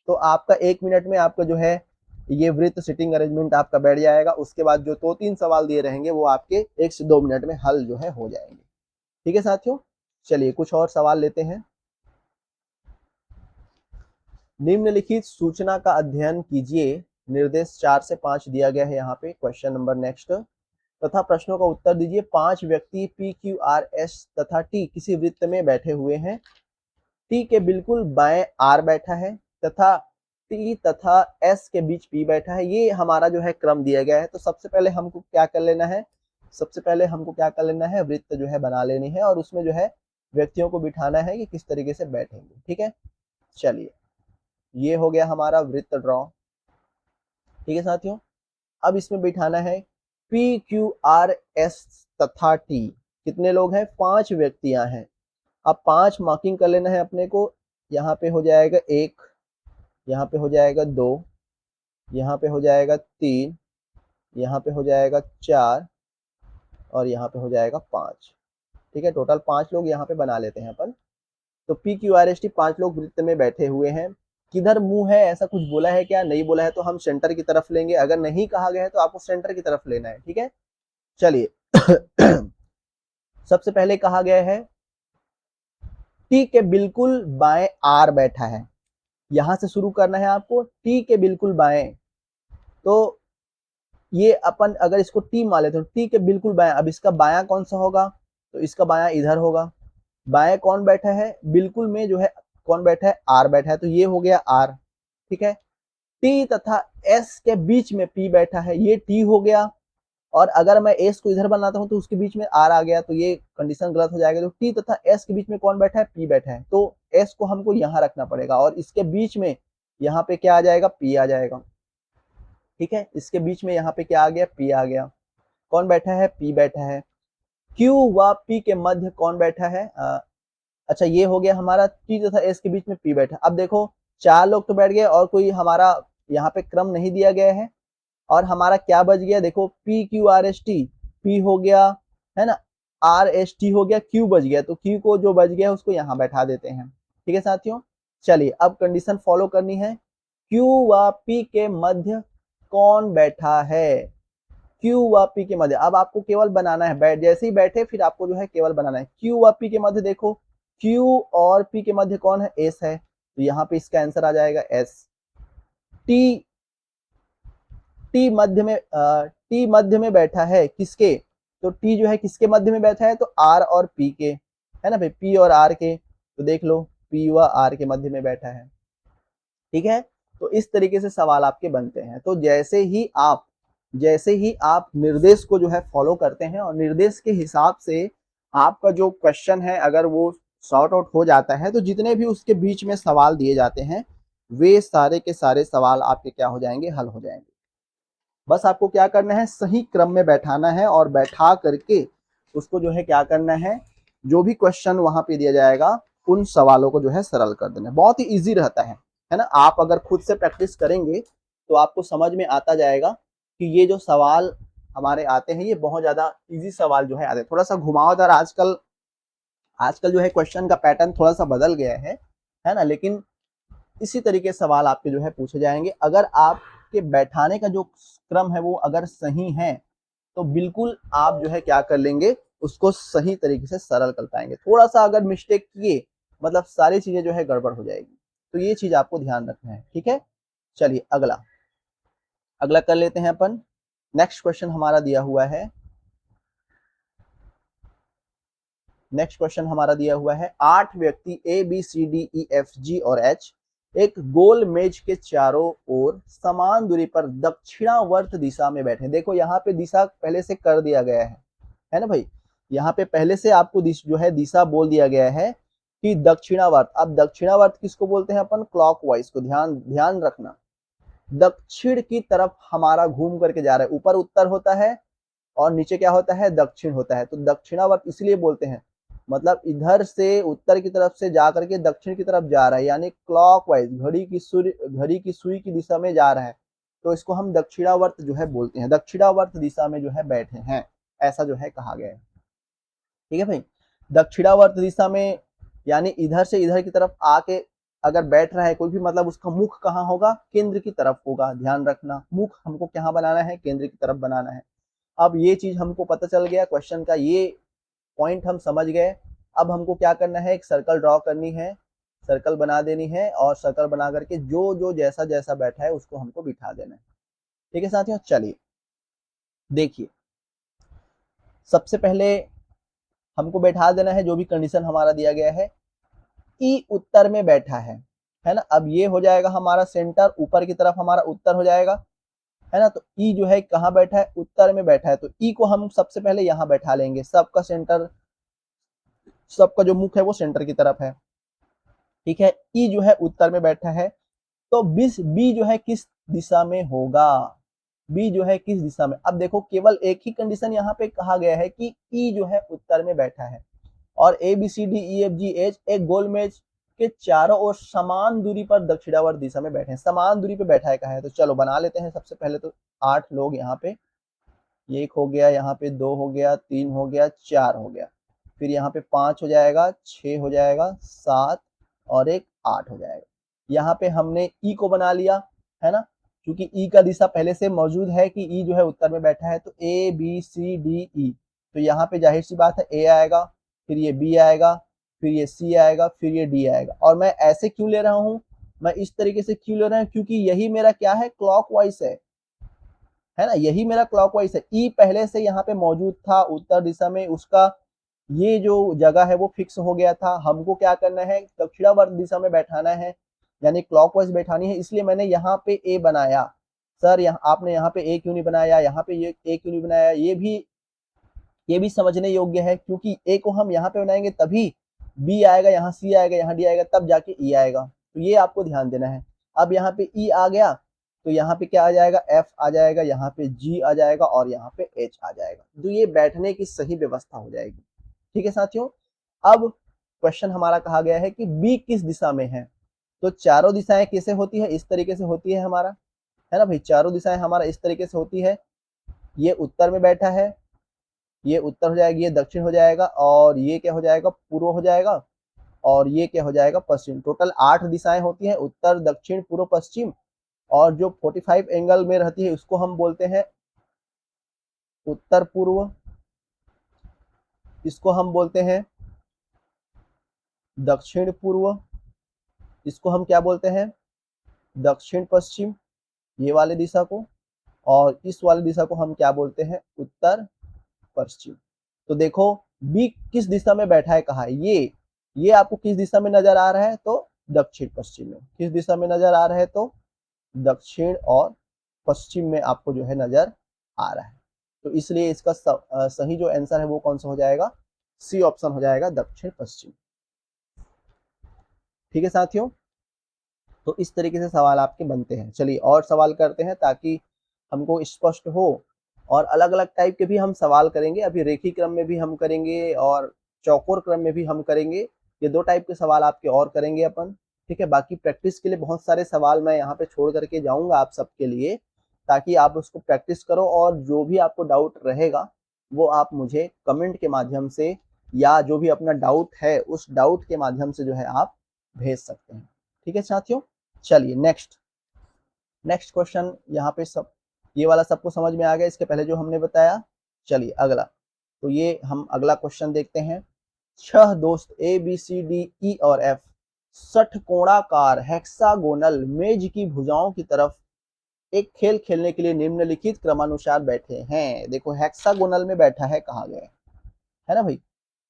[SPEAKER 1] तो आपका 1 मिनट में आपका जो है ये वृत्त सिटिंग अरेंजमेंट आपका बैठ जाएगा। उसके बाद जो 2-3 सवाल दिए रहेंगे वो आपके 1 से 2 मिनट में हल जो है हो जाएंगे। ठीक है साथियों, चलिए कुछ और सवाल लेते हैं। निम्नलिखित सूचना का अध्ययन कीजिए, निर्देश 4 से 5 दिया गया है यहाँ पे। क्वेश्चन नंबर नेक्स्ट, तथा प्रश्नों का उत्तर दीजिए। 5 व्यक्ति P, Q, R, S तथा T किसी वृत्त में बैठे हुए हैं। T के बिल्कुल बाएं R बैठा है तथा T तथा S के बीच P बैठा है। ये हमारा जो है क्रम दिया गया है। तो सबसे पहले हमको क्या कर लेना है, सबसे पहले हमको क्या कर लेना है, वृत्त जो है बना लेनी है और उसमें जो है व्यक्तियों को बिठाना है कि किस तरीके से बैठेंगे। ठीक है, चलिए ये हो गया हमारा वृत्त ड्रॉ। ठीक है साथियों, अब इसमें बिठाना है P, Q, R, S तथा T। कितने लोग हैं, 5 व्यक्तियां हैं। अब 5 मार्किंग कर लेना है अपने को। यहाँ पे हो जाएगा 1, यहाँ पे हो जाएगा 2, यहाँ पे हो जाएगा 3, यहाँ पे हो जाएगा 4 और यहाँ पे हो जाएगा 5। ठीक है, टोटल 5 लोग यहाँ पे बना लेते हैं अपन। तो P, Q, R, S, T 5 लोग वृत्त में बैठे हुए हैं। किधर मुंह है, ऐसा कुछ बोला है क्या, नहीं बोला है तो हम सेंटर की तरफ लेंगे। अगर नहीं कहा गया है तो आपको सेंटर की तरफ लेना है। ठीक है, चलिए सबसे पहले कहा गया है T के बिल्कुल बाएं R बैठा है। यहां से शुरू करना है आपको, T के बिल्कुल बाएं। तो ये अपन अगर इसको T मान लेते हैं, T के बिल्कुल बाएं। अब इसका बायां कौन सा होगा, तो इसका बायां इधर होगा। बाएं कौन बैठा है, बिल्कुल में जो है कौन बैठा है, R बैठा है, तो ये हो गया R। ठीक है, T तथा S के बीच में P बैठा है, ये T हो गया। और अगर मैं S को इधर बनाता हूं तो उसके बीच में R आ गया, तो ये कंडीशन गलत हो जाएगा। तो T तथा S के बीच में कौन बैठा है, P बैठा है, तो S को हमको यहाँ रखना पड़ेगा और इसके बीच में यहाँ पे क्या आ जाएगा, P आ जाएगा। ठीक है, इसके बीच में यहाँ पे क्या आ गया, P आ गया। कौन बैठा है, P बैठा है। Q व P के मध्य कौन बैठा है, अच्छा ये हो गया हमारा T तथा S के बीच में P बैठा। अब देखो 4 लोग तो बैठ गए और कोई हमारा यहाँ पे क्रम नहीं दिया गया है, और हमारा क्या बच गया, देखो P Q R S T, P हो गया है ना, आर एस टी हो गया, क्यू बच गया, तो क्यू को जो बच गया उसको यहाँ बैठा देते हैं। ठीक है साथियों, चलिए अब कंडीशन फॉलो करनी है। क्यू व पी के मध्य कौन बैठा है, क्यू व पी के मध्य, अब आपको केवल बनाना है, बैठ जैसे ही बैठे फिर आपको जो है केवल बनाना है। क्यू व पी के मध्य, देखो क्यू और पी के मध्य कौन है, एस है, तो यहाँ पे इसका आंसर आ जाएगा एस। टी, टी मध्य में टी मध्य में बैठा है किसके, तो टी जो है किसके मध्य में बैठा है, तो आर और पी के, है ना भाई, पी और आर के, तो देख लो पी व आर के मध्य में बैठा है। ठीक है, तो इस तरीके से सवाल आपके बनते हैं। तो जैसे ही आप निर्देश को जो है फॉलो करते हैं और निर्देश के हिसाब से आपका जो क्वेश्चन है अगर वो सॉर्ट आउट हो जाता है, तो जितने भी उसके बीच में सवाल दिए जाते हैं वे सारे के सारे सवाल आपके क्या हो जाएंगे, हल हो जाएंगे। बस आपको क्या करना है, सही क्रम में बैठाना है और बैठा करके उसको जो है क्या करना है, जो भी क्वेश्चन वहां पे दिया जाएगा उन सवालों को जो है सरल कर देना। बहुत ही इजी रहता है ना। आप अगर खुद से प्रैक्टिस करेंगे तो आपको समझ में आता जाएगा कि ये जो सवाल हमारे आते हैं ये बहुत ज्यादा इजी सवाल जो है आते हैं। थोड़ा सा घुमावदार आजकल जो है क्वेश्चन का पैटर्न थोड़ा सा बदल गया है ना, लेकिन इसी तरीके से सवाल आपके जो है पूछे जाएंगे। अगर आपके बैठाने का जो क्रम है वो अगर सही है तो बिल्कुल आप जो है क्या कर लेंगे, उसको सही तरीके से सरल कर पाएंगे। थोड़ा सा अगर मिस्टेक किए मतलब सारी चीजें जो है गड़बड़ हो जाएगी, तो ये चीज आपको ध्यान रखना है। ठीक है, चलिए अगला अगला कर लेते हैं अपन। नेक्स्ट क्वेश्चन हमारा दिया हुआ है, नेक्स्ट क्वेश्चन हमारा दिया हुआ है, 8 व्यक्ति A B C D E F G और एच एक गोल मेज के चारों ओर समान दूरी पर दक्षिणावर्त दिशा में बैठे। देखो यहाँ पे दिशा पहले से कर दिया गया है ना भाई, यहाँ पे पहले से आपको जो है दिशा बोल दिया गया है कि दक्षिणावर्त। अब दक्षिणावर्त किसको बोलते हैं अपन, क्लॉकवाइज को, ध्यान ध्यान रखना। दक्षिण की तरफ हमारा घूम करके जा रहा है, ऊपर उत्तर होता है और नीचे क्या होता है, दक्षिण होता है, तो दक्षिणावर्त इसलिए बोलते हैं, मतलब इधर से उत्तर की तरफ से जा करके दक्षिण की तरफ जा रहा है, यानी क्लॉकवाइज, घड़ी की सुई की दिशा में जा रहा है, तो इसको हम दक्षिणावर्त जो है बोलते हैं। दक्षिणावर्त दिशा में जो है बैठे हैं, ऐसा जो है कहा गया है। ठीक है भाई, दक्षिणावर्त दिशा में यानी इधर से इधर की तरफ आके अगर बैठ रहा है कोई भी, मतलब उसका मुख कहाँ होगा, केंद्र की तरफ होगा। ध्यान रखना, मुख हमको कहाँ बनाना है, केंद्र की तरफ बनाना है। अब ये चीज हमको पता चल गया, क्वेश्चन का ये पॉइंट हम समझ गए। अब हमको क्या करना है, एक सर्कल ड्रॉ करनी है, सर्कल बना देनी है, और सर्कल बना करके जो जो जैसा जैसा बैठा है उसको हमको बिठा देना है। ठीक है साथियों, चलिए देखिए, सबसे पहले हमको बैठा देना है जो भी कंडीशन हमारा दिया गया है। ई उत्तर में बैठा है ना। अब ये हो जाएगा हमारा सेंटर, ऊपर की तरफ हमारा उत्तर हो जाएगा, है ना। तो ई जो है कहाँ बैठा है, उत्तर में बैठा है, तो ई को हम सबसे पहले यहाँ बैठा लेंगे। सबका सेंटर, सबका जो मुख है वो सेंटर की तरफ है। ठीक है, ई जो है उत्तर में बैठा है, तो बी जो है किस दिशा में होगा, बी जो है किस दिशा में। अब देखो केवल एक ही कंडीशन यहाँ पे कहा गया है कि ई जो है उत्तर में बैठा है, और A B C D E F G H एक गोल मेज के चारों ओर समान दूरी पर दक्षिणावर्त दिशा में बैठे हैं। समान दूरी पे बैठा है कहा है, तो चलो बना लेते हैं। सबसे पहले तो 8 लोग यहाँ पे, एक हो गया, यहाँ पे 2 हो गया, 3 हो गया, 4 हो गया, फिर यहाँ पे 5 हो जाएगा, 6 हो जाएगा, 7 और एक 8 हो जाएगा। यहाँ पे हमने ई को बना लिया, है ना, क्योंकि ई का दिशा पहले से मौजूद है कि ई जो है उत्तर में बैठा है, तो ए बी सी डी ई, तो यहाँ पे जाहिर सी बात है ए आएगा, फिर ये बी आएगा, फिर ये सी आएगा, फिर ये डी आएगा। और मैं ऐसे क्यों ले रहा हूँ, मैं इस तरीके से क्यों ले रहा हूँ, क्योंकि यही मेरा क्या है, क्लॉकवाइज है ना, यही मेरा क्लॉकवाइज है। ई पहले से यहाँ पे मौजूद था उत्तर दिशा में, उसका ये जो जगह है वो फिक्स हो गया था। हमको क्या करना है, दक्षिणावर्त दिशा में बैठाना है, यानी क्लॉकवाइज बैठानी है, इसलिए मैंने यहाँ पे ए बनाया। सर यहाँ आपने यहाँ पे ए क्यों नहीं बनाया, यहाँ पे ये ए क्यों नहीं बनाया, ये भी समझने योग्य है, क्योंकि ए को हम यहाँ पे बनाएंगे तभी बी आएगा, यहाँ सी आएगा, यहाँ डी आएगा, तब जाके ई आएगा, तो ये आपको ध्यान देना है। अब यहाँ पे ई आ गया तो यहाँ पे क्या आ जाएगा, एफ आ जाएगा, यहाँ पे जी आ जाएगा और यहाँ पे एच आ जाएगा, तो ये बैठने की सही व्यवस्था हो जाएगी। ठीक है साथियों, अब क्वेश्चन हमारा कहा गया है कि बी किस दिशा में है, तो चारों दिशाएं कैसे होती है, इस तरीके से होती है हमारा। है ना भाई। चारों दिशाएं हमारा इस तरीके से होती है, ये उत्तर में बैठा है, ये उत्तर हो जाएगा, ये दक्षिण हो जाएगा, और ये क्या हो जाएगा, पूर्व हो जाएगा, और ये क्या हो जाएगा, पश्चिम। टोटल 8 दिशाएं होती हैं, उत्तर दक्षिण पूर्व पश्चिम। और जो 45 एंगल में रहती है उसको हम बोलते हैं उत्तर पूर्व, इसको हम बोलते हैं दक्षिण पूर्व, इसको हम क्या बोलते हैं, दक्षिण पश्चिम, ये वाले दिशा को। और इस वाले दिशा को हम क्या बोलते हैं, उत्तर पश्चिम। तो देखो बी किस दिशा में बैठा है, कहा है ये आपको किस दिशा में नजर आ रहा है, तो दक्षिण पश्चिम में। किस दिशा में नजर आ रहा है, तो दक्षिण और पश्चिम में आपको जो है नजर आ रहा है। तो इसलिए इसका सही जो आंसर है वो कौन सा हो जाएगा, सी ऑप्शन हो जाएगा, दक्षिण पश्चिम। ठीक है साथियों, तो इस तरीके से सवाल आपके बनते हैं। चलिए और सवाल करते हैं ताकि हमको स्पष्ट हो। और अलग अलग टाइप के भी हम सवाल करेंगे, अभी रेखी क्रम में भी हम करेंगे और चौकोर क्रम में भी हम करेंगे। ये 2 टाइप के सवाल आपके और करेंगे अपन। ठीक है, बाकी प्रैक्टिस के लिए बहुत सारे सवाल मैं यहाँ पे छोड़ करके जाऊंगा आप सबके लिए, ताकि आप उसको प्रैक्टिस करो। और जो भी आपको डाउट रहेगा वो आप मुझे कमेंट के माध्यम से, या जो भी अपना डाउट है उस डाउट के माध्यम से जो है आप भेज सकते हैं। ठीक है साथियों, चलिए नेक्स्ट क्वेश्चन यहाँ पे सब, ये वाला सबको समझ में आ गया इसके पहले जो हमने बताया। चलिए अगला, तो ये हम अगला क्वेश्चन देखते हैं। 6 दोस्त ए बी सी डी ई और एफ षटकोणाकार हेक्सागोनल मेज की भुजाओं की तरफ एक खेल खेलने के लिए निम्नलिखित क्रमानुसार बैठे हैं। देखो हेक्सागोनल में बैठा है कहा गया है ना भाई,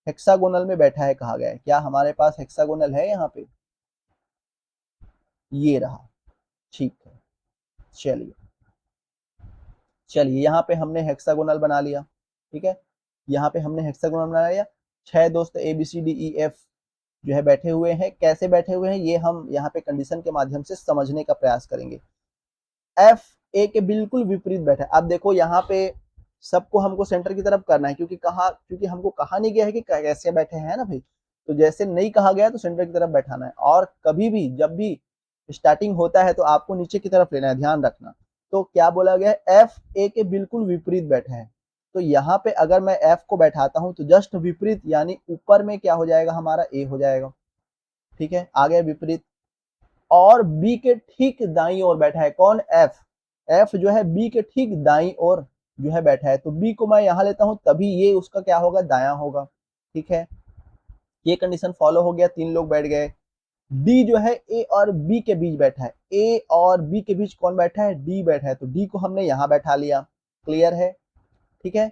[SPEAKER 1] हेक्सागोनल में बैठा है कहा गया है। क्या हमारे पास हेक्सागोनल है यहाँ पे, ये रहा। ठीक है, चलिए यहाँ पे हमने हेक्सागोनल बना लिया। ठीक है, यहाँ पे हमने हेक्सागोनल बना लिया। 6 दोस्त A B C D E F जो है बैठे हुए हैं। कैसे बैठे हुए हैं ये हम यहाँ पे कंडीशन के माध्यम से समझने का प्रयास करेंगे। एफ ए के बिल्कुल विपरीत बैठा है। अब देखो यहाँ पे सबको हमको सेंटर की तरफ करना है, क्योंकि हमको कहा नहीं गया है कि कैसे बैठे हैं ना भाई। तो जैसे नहीं कहा गया तो सेंटर की तरफ बैठाना है। और कभी भी जब भी स्टार्टिंग होता है तो आपको नीचे की तरफ लेना है, ध्यान रखना। तो क्या बोला गया है, एफ ए के बिल्कुल विपरीत बैठा है। तो यहाँ पे अगर मैं एफ को बैठाता हूं तो जस्ट विपरीत, यानी ऊपर में क्या हो जाएगा, हमारा ए हो जाएगा। ठीक है, आगे विपरीत। और बी के ठीक दाई ओर बैठा है कौन, एफ। एफ जो है बी के ठीक दाई ओर जो है बैठा है। तो बी को मैं यहां लेता हूं तभी ये उसका क्या होगा, दाया होगा। ठीक है, ये कंडीशन फॉलो हो गया, 3 लोग बैठ गए। डी जो है ए और बी के बीच बैठा है। ए और बी के बीच कौन बैठा है, डी बैठा है। तो डी को हमने यहां बैठा लिया, क्लियर है। ठीक है,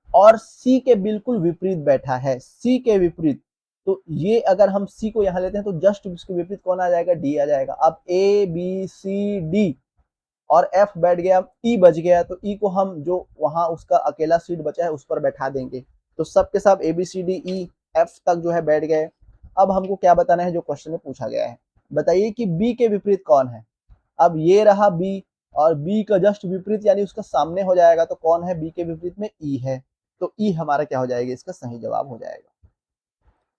[SPEAKER 1] और सी के बिल्कुल विपरीत बैठा है, सी के विपरीत। तो ये अगर हम सी को यहां लेते हैं तो जस्ट उसके विपरीत कौन आ जाएगा, डी आ जाएगा। अब ए बी सी डी और एफ बैठ गया, ई बच गया। तो ई को हम जो वहां उसका अकेला सीट बचा है उस पर बैठा देंगे। तो सबके सब A B C D E F तक जो है बैठ गए। अब हमको क्या बताना है, जो क्वेश्चन में पूछा गया है, बताइए कि बी के विपरीत कौन है। अब ये रहा बी, और बी का जस्ट विपरीत यानी उसका सामने हो जाएगा। तो कौन है, बी के विपरीत में ई है। तो ई हमारा क्या हो जाएगा, इसका सही जवाब हो जाएगा।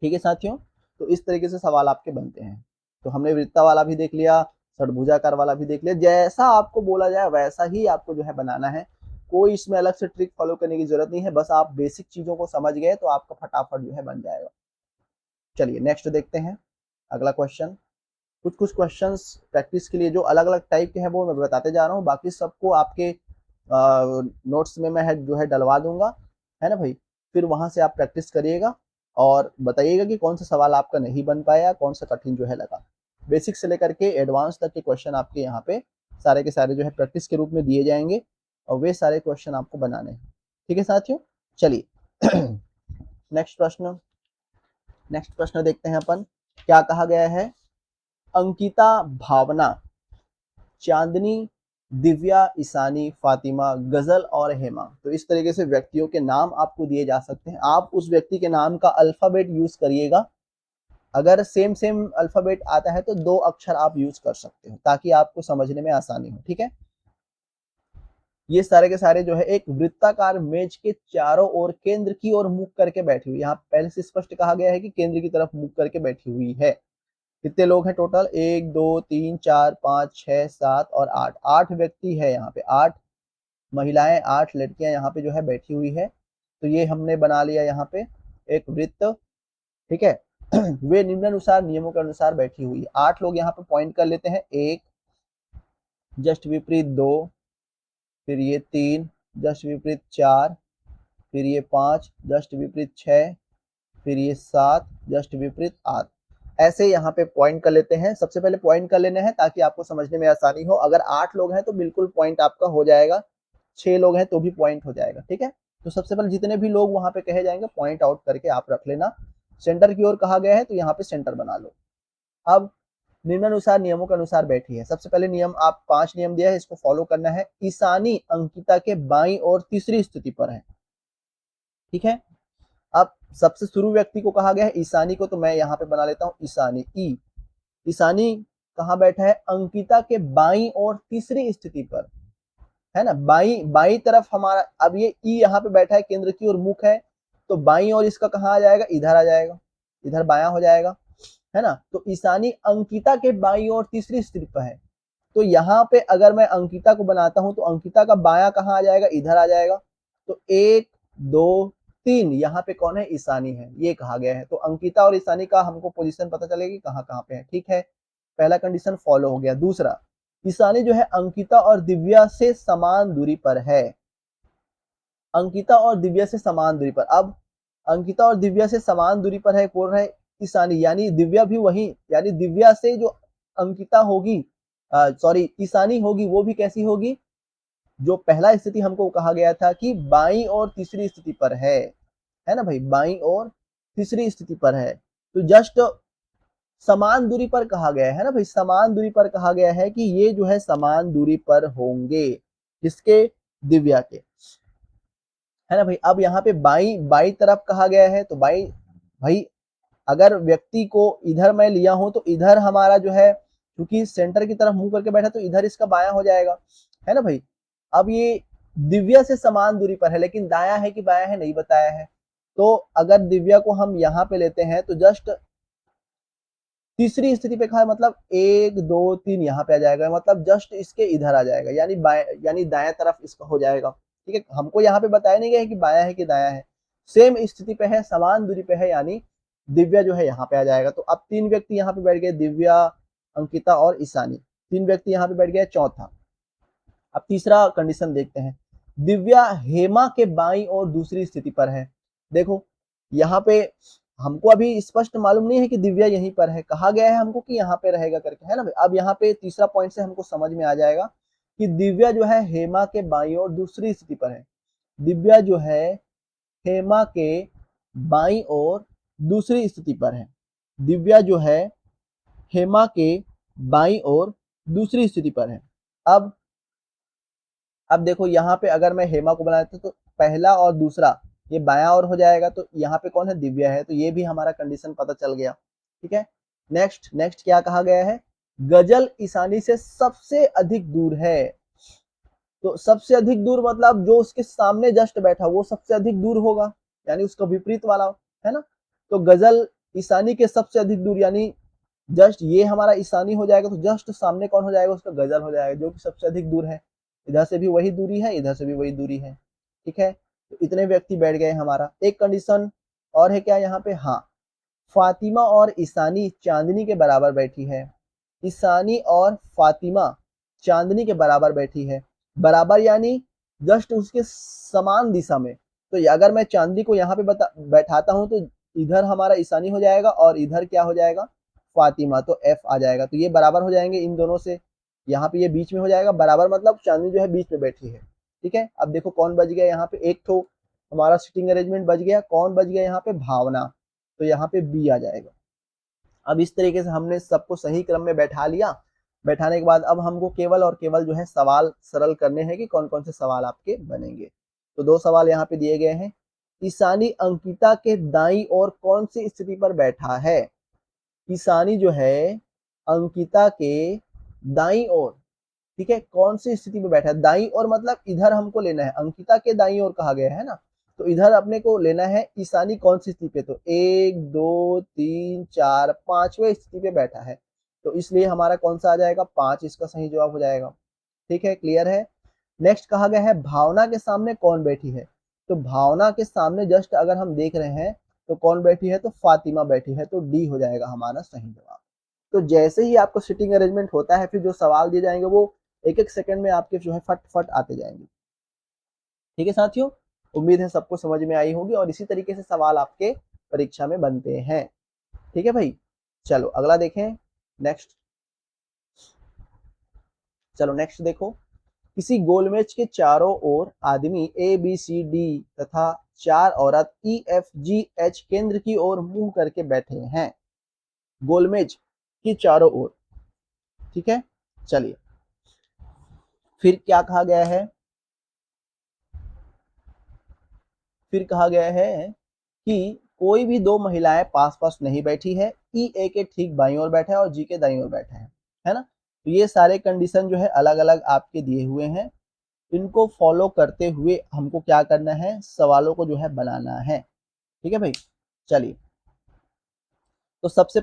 [SPEAKER 1] ठीक है साथियों, तो इस तरीके से सवाल आपके बनते हैं। तो हमने वृत्ता वाला भी देख लिया, षटभुजाकार वाला भी देख लिया। जैसा आपको बोला जाए वैसा ही आपको जो है बनाना है, कोई इसमें अलग से ट्रिक फॉलो करने की जरूरत नहीं है। बस आप बेसिक चीजों को समझ गए तो आपका फटाफट जो है बन जाएगा। चलिए नेक्स्ट देखते हैं अगला क्वेश्चन। कुछ क्वेश्चंस प्रैक्टिस के लिए जो अलग अलग टाइप के हैं वो मैं बताते जा रहा हूँ, बाकी सबको आपके नोट्स में मैं जो है डलवा दूंगा, है ना भाई। फिर वहां से आप प्रैक्टिस करिएगा और बताइएगा कि कौन सा सवाल आपका नहीं बन पाया, कौन सा कठिन जो है लगा। बेसिक से लेकर के एडवांस तक के क्वेश्चन आपके यहाँ पे सारे के सारे जो है प्रैक्टिस के रूप में दिए जाएंगे, और वे सारे क्वेश्चन आपको बनाने हैं। ठीक है साथियों, चलिए नेक्स्ट प्रश्न देखते हैं अपन। क्या कहा गया है, अंकिता, भावना, चांदनी, दिव्या, ईशानी, फातिमा, गजल और हेमा। तो इस तरीके से व्यक्तियों के नाम आपको दिए जा सकते हैं। आप उस व्यक्ति के नाम का अल्फाबेट यूज करिएगा। अगर सेम अल्फाबेट आता है तो 2 अक्षर आप यूज कर सकते हो ताकि आपको समझने में आसानी हो। ठीक है, ये सारे के सारे जो है एक वृत्ताकार मेज के चारों ओर केंद्र की ओर मुख करके बैठी हुई। यहाँ पहले से स्पष्ट कहा गया है कि केंद्र की तरफ मुख करके बैठी हुई है। कितने लोग हैं टोटल, 1 2 3 4 5 6 7 और 8, 8 व्यक्ति है यहाँ पे, 8 महिलाएं 8 लड़कियां यहाँ पे जो है बैठी हुई है। तो ये हमने बना लिया यहाँ पे एक वृत्त, ठीक है। वे निम्नानुसार नियमों के अनुसार बैठी हुई है। 8 लोग यहाँ पे पॉइंट कर लेते हैं, 1 जस्ट विपरीत 2, फिर ये 3 जस्ट विपरीत 4, फिर ये 5 जस्ट विपरीत 6, फिर ये 7 जस्ट विपरीत 8। ऐसे यहाँ पे पॉइंट कर लेते हैं। सबसे पहले पॉइंट कर लेने हैं ताकि आपको समझने में आसानी हो। अगर 8 लोग हैं तो बिल्कुल पॉइंट आपका हो जाएगा, 6 लोग हैं तो भी पॉइंट हो जाएगा, ठीक है। तो सबसे पहले जितने भी लोग वहां पे कहे जाएंगे पॉइंट आउट करके आप रख लेना। सेंटर की ओर कहा गया है तो यहाँ पे सेंटर बना लो। अब निम्नानुसार नियमों के अनुसार बैठी है। सबसे पहले नियम, आप 5 नियम दिया है, इसको फॉलो करना है। ईशानी अंकिता के बाईं और तीसरी स्थिति पर है, ठीक है। अब सबसे शुरू व्यक्ति को कहा गया है ईशानी को, तो मैं यहाँ पे बना लेता हूँ ईशानी, ई। ईशानी कहाँ बैठा है, अंकिता के बाईं और तीसरी स्थिति पर, है ना। बाईं बाईं तरफ हमारा, अब ये ई यहाँ पे बैठा है केंद्र की ओर मुख है, तो बाईं और इसका कहाँ आ जाएगा, इधर आ जाएगा, इधर बायां हो जाएगा, है ना। तो ईशानी अंकिता के बाईं और तीसरी स्थिति पर है। तो यहाँ पे अगर मैं अंकिता को बनाता हूं तो अंकिता का बायां कहाँ आ जाएगा, इधर आ जाएगा। तो 1 2 3 यहाँ पे कौन है, ईशानी है, ये कहा गया है। तो अंकिता और ईशानी का हमको पोजीशन पता चलेगी कहाँ कहाँ पे है, ठीक है। पहला कंडीशन फॉलो हो गया। दूसरा, ईशानी जो है अंकिता और दिव्या से समान दूरी पर है, अंकिता और दिव्या से समान दूरी पर। अब अंकिता और दिव्या से समान दूरी पर है, बोल रहे ईशानी, यानी दिव्या भी वही, यानी दिव्या से जो अंकिता होगी, सॉरी ईशानी होगी, वो भी कैसी होगी, जो पहला स्थिति हमको कहा गया था कि बाईं और तीसरी स्थिति पर है ना भाई, बाईं और तीसरी स्थिति पर है। तो जस्ट समान दूरी पर कहा गया है ना भाई, समान दूरी पर कहा गया है कि ये जो है समान दूरी पर होंगे, किसके, दिव्या के, है ना भाई। अब यहाँ पे बाई बाई तरफ कहा गया है, तो बाई भाई अगर व्यक्ति को इधर मैं लिया हूं तो इधर हमारा जो है, क्योंकि सेंटर की तरफ मुंह करके बैठा तो इधर इसका बायां हो जाएगा, है ना भाई। अब ये दिव्या से समान दूरी पर है, लेकिन दाया है कि बायां है नहीं बताया है। तो अगर दिव्या को हम यहाँ पे लेते हैं तो जस्ट तीसरी स्थिति पे कहा है, मतलब 1 2 3 यहाँ पे आ जाएगा, मतलब जस्ट इसके इधर आ जाएगा, यानी बाएं, यानी दाएं तरफ इसका हो जाएगा, ठीक है। हमको यहाँ पे बताया नहीं गया है कि बाया है कि दाया है, सेम स्थिति पे है, समान दूरी पे है, यानी दिव्या जो है यहाँ पे आ जाएगा। तो अब 3 व्यक्ति यहाँ पे बैठ गए, दिव्या, अंकिता और ईशानी, 3 व्यक्ति यहाँ पे बैठ गए। चौथा, अब तीसरा कंडीशन देखते हैं। दिव्या हेमा के बाईं और दूसरी स्थिति पर है। देखो यहाँ पे हमको अभी स्पष्ट मालूम नहीं है कि दिव्या यहीं पर है, कहा गया है हमको कि यहाँ पे रहेगा करके, है ना भाई। अब यहाँ पे तीसरा पॉइंट से हमको समझ में आ जाएगा कि दिव्या जो है हेमा के बाईं और दूसरी स्थिति पर है। दिव्या जो है हेमा के बाईं और दूसरी स्थिति पर है। दिव्या जो है हेमा के बाईं और दूसरी स्थिति पर है। अब देखो यहाँ पे अगर मैं हेमा को बनाता तो पहला और दूसरा ये बायां और हो जाएगा, तो यहाँ पे कौन है, दिव्या है, तो ये भी हमारा कंडीशन पता चल गया, ठीक है। नेक्स्ट नेक्स्ट क्या कहा गया है, गजल ईशानी से सबसे अधिक दूर है। तो सबसे अधिक दूर मतलब जो उसके सामने जस्ट बैठा वो सबसे अधिक दूर होगा, यानी उसका विपरीत वाला, है ना। तो गजल ईशानी के सबसे अधिक दूर, यानी जस्ट ये हमारा ईशानी हो जाएगा, तो जस्ट सामने कौन हो जाएगा, उसका गजल हो जाएगा, जो कि सबसे अधिक दूर है। इधर से भी वही दूरी है, इधर से भी वही दूरी है, ठीक है। तो इतने व्यक्ति बैठ गए हमारा। एक कंडीशन और है क्या यहाँ पे, हाँ, फातिमा और ईशानी चांदनी के बराबर बैठी है। ईशानी और फातिमा चांदनी के बराबर बैठी है। बराबर यानी जस्ट उसके समान दिशा में। तो अगर मैं चांदनी को यहाँ पे बैठाता हूँ तो इधर हमारा ईशानी हो जाएगा और इधर क्या हो जाएगा, फातिमा, तो एफ आ जाएगा। तो ये बराबर हो जाएंगे इन दोनों से, यहाँ पे ये बीच में हो जाएगा, बराबर मतलब चांदनी जो है बीच में बैठी है, ठीक है। अब देखो कौन बच गया यहाँ पे, एक तो हमारा सिटिंग अरेंजमेंट बच गया, कौन बच गया यहाँ पे, भावना, तो यहाँ पे बी आ जाएगा। अब इस तरीके से हमने सबको सही क्रम में बैठा लिया। बैठाने के बाद अब हमको केवल और केवल जो है सवाल सरल करने हैं कि कौन कौन से सवाल आपके बनेंगे। तो 2 सवाल यहाँ पे दिए गए हैं। ईशानी अंकिता के दाईं ओर कौन सी स्थिति पर बैठा है। ईशानी जो है अंकिता के दाईं ओर, ठीक है, कौन सी स्थिति में बैठा है, दाईं ओर मतलब इधर हमको लेना है, अंकिता के दाईं ओर कहा गया है ना, तो इधर अपने को लेना है ईशानी कौन सी स्थिति पे, तो 1 2 3 4 5वें स्थिति पे बैठा है, तो इसलिए हमारा कौन सा आ जाएगा, 5 इसका सही जवाब हो जाएगा। ठीक है, क्लियर है। नेक्स्ट कहा गया है भावना के सामने कौन बैठी है, तो भावना के सामने जस्ट अगर हम देख रहे हैं तो कौन बैठी है, तो फातिमा बैठी है, तो डी हो जाएगा हमारा सही जवाब। तो जैसे ही आपको सिटिंग अरेंजमेंट होता है, फिर जो सवाल दिए जाएंगे वो एक एक सेकंड में आपके जो है फट फट आते जाएंगे। ठीक है साथियों, उम्मीद है सबको समझ में आई होगी और इसी तरीके से सवाल आपके परीक्षा में बनते हैं। ठीक है भाई, चलो अगला देखें। नेक्स्ट, चलो नेक्स्ट देखो, किसी गोलमेज के चारों ओर आदमी ए बी सी डी तथा 4 औरत ई एफ जी एच केंद्र की ओर मुंह करके बैठे हैं, गोलमेज की चारों ओर। ठीक है, चलिए फिर क्या कहा गया है, फिर कहा गया है कि कोई भी दो महिलाएं पास पास नहीं बैठी है, ई ए के ठीक बाईं ओर बैठा है और जी के दाईं ओर बैठा है ना। तो ये सारे कंडीशन जो है अलग अलग आपके दिए हुए हैं, इनको फॉलो करते हुए हमको क्या करना है, सवालों को जो है बनाना है। ठीक है भाई, चलिए तो सबसे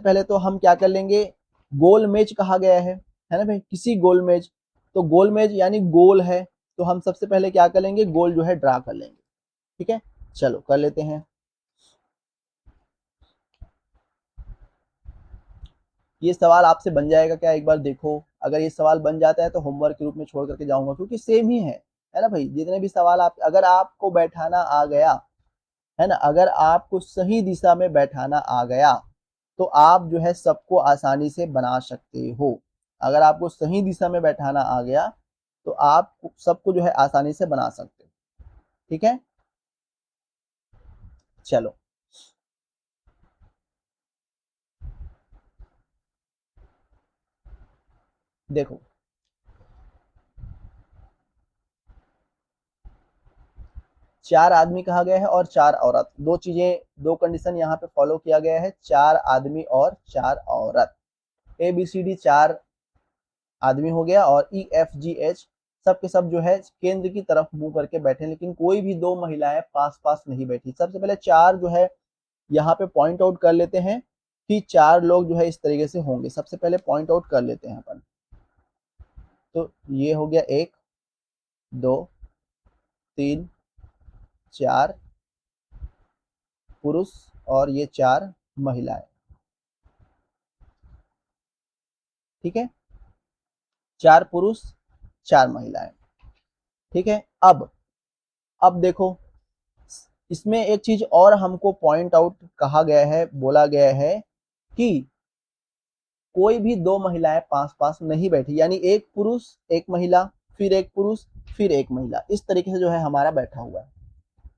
[SPEAKER 1] पहले तो हम क्या कर लेंगे, गोल मेज कहा गया है ना भाई, किसी गोल मेज, तो गोल मेज यानी गोल है, तो हम सबसे पहले क्या कर लेंगे, गोल जो है ड्रा कर लेंगे। ठीक है, चलो कर लेते हैं। ये सवाल आपसे बन जाएगा क्या, एक बार देखो, अगर ये सवाल बन जाता है तो होमवर्क के रूप में छोड़ करके जाऊंगा, क्योंकि सेम ही है ना भाई, जितने भी सवाल आप, अगर आपको बैठाना आ गया है ना, अगर आपको सही दिशा में बैठाना आ गया तो आप जो है सबको आसानी से बना सकते हो। अगर आपको सही दिशा में बैठाना आ गया तो आप सबको जो है आसानी से बना सकते हो। ठीक है, चलो देखो, 4 आदमी कहा गया है और 4 औरत, दो चीजें, दो कंडीशन यहाँ पे फॉलो किया गया है, 4 आदमी और 4 औरत। ए बी सी डी 4 आदमी हो गया और ई एफ जी एच सब के सब जो है केंद्र की तरफ मुंह करके बैठे, लेकिन कोई भी दो महिलाएं पास पास नहीं बैठी। सबसे पहले 4 जो है यहाँ पे पॉइंट आउट कर लेते हैं कि 4 लोग जो है इस तरीके से होंगे, सबसे पहले पॉइंट आउट कर लेते हैं अपन। तो ये हो गया 1 2 3 4 पुरुष और ये 4 महिलाएं। ठीक है, 4 पुरुष 4 महिलाएं। ठीक है, अब देखो, इसमें एक चीज और हमको पॉइंट आउट कहा गया है, बोला गया है कि कोई भी दो महिलाएं पास पास नहीं बैठी, यानी एक पुरुष एक महिला, फिर एक पुरुष फिर एक महिला, इस तरीके से जो है हमारा बैठा हुआ है।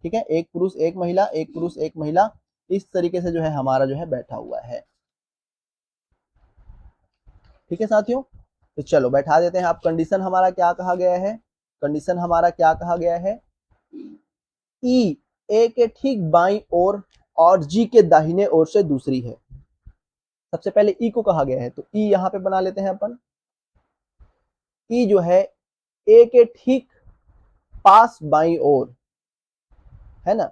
[SPEAKER 1] ठीक है, एक पुरुष एक महिला, एक पुरुष एक महिला, इस तरीके से जो है हमारा जो है बैठा हुआ है। ठीक है साथियों, तो चलो बैठा देते हैं। अब कंडीशन हमारा क्या कहा गया है, कंडीशन हमारा क्या कहा गया है, ई ए के ठीक बाईं ओर और जी के दाहिने ओर से दूसरी है। सबसे पहले ई को कहा गया है, तो ई यहां पे बना लेते हैं अपन। ई जो है ए के ठीक पास बाईं ओर है ना,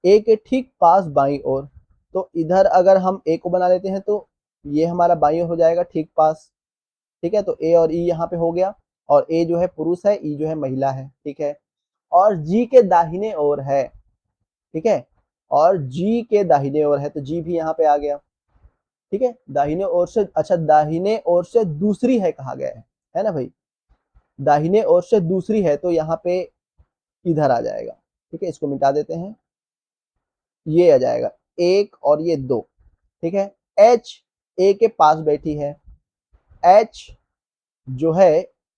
[SPEAKER 1] ए के ठीक पास बाईं ओर, तो इधर अगर हम ए को बना लेते हैं तो ये हमारा बाईं ओर हो जाएगा ठीक पास। ठीक है, तो ए और ई यहाँ पे हो गया, और ए जो है पुरुष है, ई जो है महिला है। ठीक है, और जी के दाहिने ओर है। ठीक है, और जी के दाहिने ओर है, तो जी भी यहाँ पे आ गया। ठीक है, दाहिने ओर से, अच्छा दाहिने ओर से दूसरी है कहा गया है ना भाई, दाहिने ओर से दूसरी है, तो यहाँ पे इधर आ जाएगा। ठीक है, इसको मिटा देते हैं, ये आ जाएगा 1 और ये 2। ठीक है, एच ए के पास बैठी है, एच जो है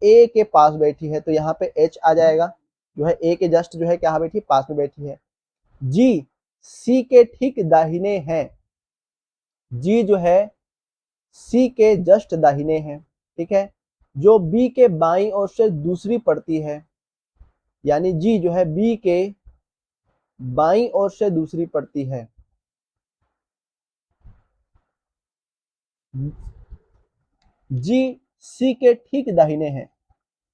[SPEAKER 1] ए के पास बैठी है, तो यहाँ पे एच आ जाएगा, जो है ए के जस्ट जो है क्या बैठी, पास में बैठी है। जी सी के ठीक दाहिने है, जी जो है सी के जस्ट दाहिने है। ठीक है, जो बी के बाईं ओर से दूसरी पड़ती है, यानी जी जो है बी के बाईं ओर से दूसरी पड़ती है। जी सी के ठीक दाहिने है,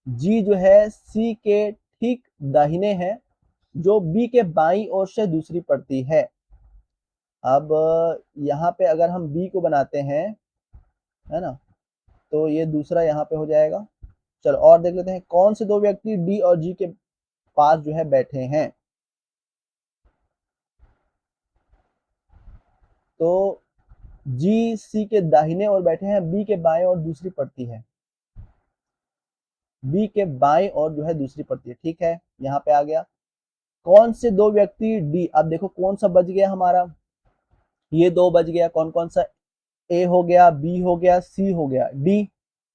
[SPEAKER 1] जी जो है सी के ठीक दाहिने है, जो बी के बाईं ओर से दूसरी पड़ती है। अब यहाँ पे अगर हम बी को बनाते हैं, है ना, तो ये दूसरा यहाँ पे हो जाएगा। चलो और देख लेते हैं, कौन से दो व्यक्ति डी और जी के पास जो है बैठे हैं। तो जी सी के दाहिने ओर बैठे हैं, बी के बाएं ओर दूसरी पड़ती है, बी के बाएं ओर जो है दूसरी पड़ती है। ठीक है, यहाँ पे आ गया। कौन से दो व्यक्ति डी, अब देखो कौन सा बच गया हमारा, ये दो बच गया, कौन कौन सा, ए हो गया, बी हो गया, सी हो गया, डी,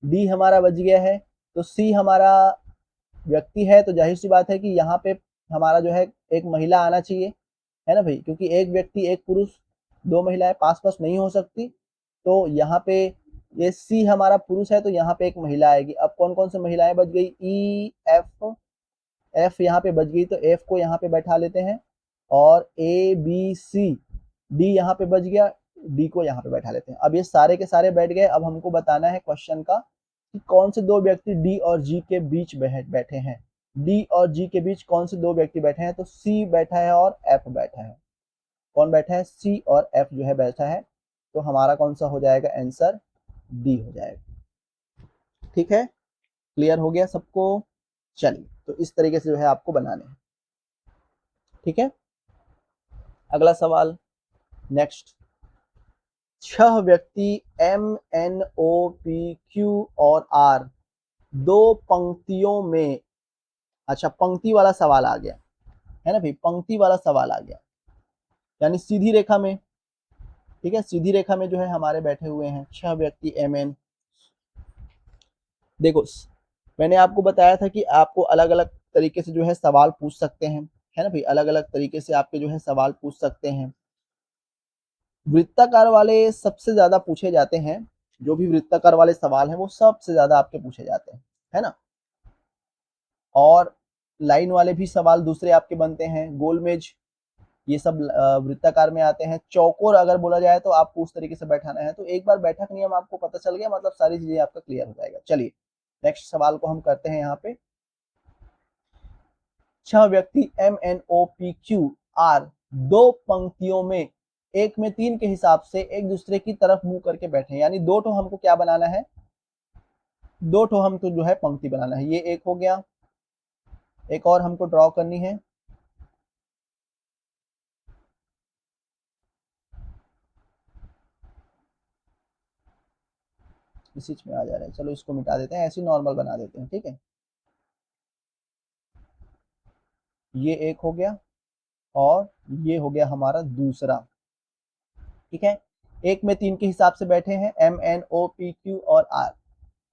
[SPEAKER 1] डी हमारा बच गया है। तो सी हमारा व्यक्ति है, तो जाहिर सी बात है कि यहाँ पे हमारा जो है एक महिला आना चाहिए, है ना भाई, क्योंकि एक व्यक्ति एक पुरुष, दो महिलाएं पास पास नहीं हो सकती। तो यहाँ पे ये सी हमारा पुरुष है, तो यहाँ पे एक महिला आएगी। अब कौन कौन सी महिलाएं बच गई, ई एफ, एफ यहाँ पे बच गई, तो एफ को यहाँ पे बैठा लेते हैं, और ए बी सी, डी यहाँ पे बच गया, डी को यहाँ पे बैठा लेते हैं। अब ये सारे के सारे बैठ गए। अब हमको बताना है क्वेश्चन का कि कौन से दो व्यक्ति डी और जी के बीच बैठे हैं। डी और जी के बीच कौन से दो व्यक्ति बैठे हैं, तो सी बैठा है और एफ बैठा है। कौन बैठा है, सी और एफ जो है बैठा है। तो हमारा कौन सा हो जाएगा, आंसर डी हो जाएगा। ठीक है, क्लियर हो गया सबको। चलिए, तो इस तरीके से जो है आपको बनाने हैं। ठीक है, अगला सवाल नेक्स्ट। 6 व्यक्ति M N O P Q और आर दो पंक्तियों में, अच्छा पंक्ति वाला सवाल आ गया है ना भाई, पंक्ति वाला सवाल आ गया, यानी सीधी रेखा में। ठीक है, सीधी रेखा में जो है हमारे बैठे हुए हैं 6 व्यक्ति एम एन। देखो मैंने आपको बताया था कि आपको अलग अलग तरीके से जो है सवाल पूछ सकते हैं, है ना भाई, अलग अलग तरीके से आपके जो है सवाल पूछ सकते हैं। वृत्ताकार वाले सबसे ज्यादा पूछे जाते हैं, जो भी वृत्ताकार वाले सवाल हैं वो सबसे ज्यादा आपके पूछे जाते हैं, है ना। और लाइन वाले भी सवाल दूसरे आपके बनते हैं, गोलमेज, ये सब वृत्ताकार में आते हैं। चौकोर अगर बोला जाए तो आपको उस तरीके से बैठाना है। तो एक बार बैठक नियम आपको पता चल गया, मतलब सारी चीजें आपका क्लियर हो जाएगा। चलिए नेक्स्ट सवाल को हम करते हैं। यहाँ पे 6 व्यक्ति M N O P Q R दो पंक्तियों में एक में 3 के हिसाब से एक दूसरे की तरफ मुंह करके बैठे, यानी दो ठो हमको क्या बनाना है, दो ठो हमको जो है पंक्ति बनाना है। ये एक हो गया, एक और हमको ड्रॉ करनी है। इसी में आ जा रहा है, चलो इसको मिटा देते हैं, ऐसे नॉर्मल बना देते हैं। ठीक है, ये एक हो गया और ये हो गया हमारा दूसरा। ठीक है, एक में 3 के हिसाब से बैठे हैं M N O P Q और आर।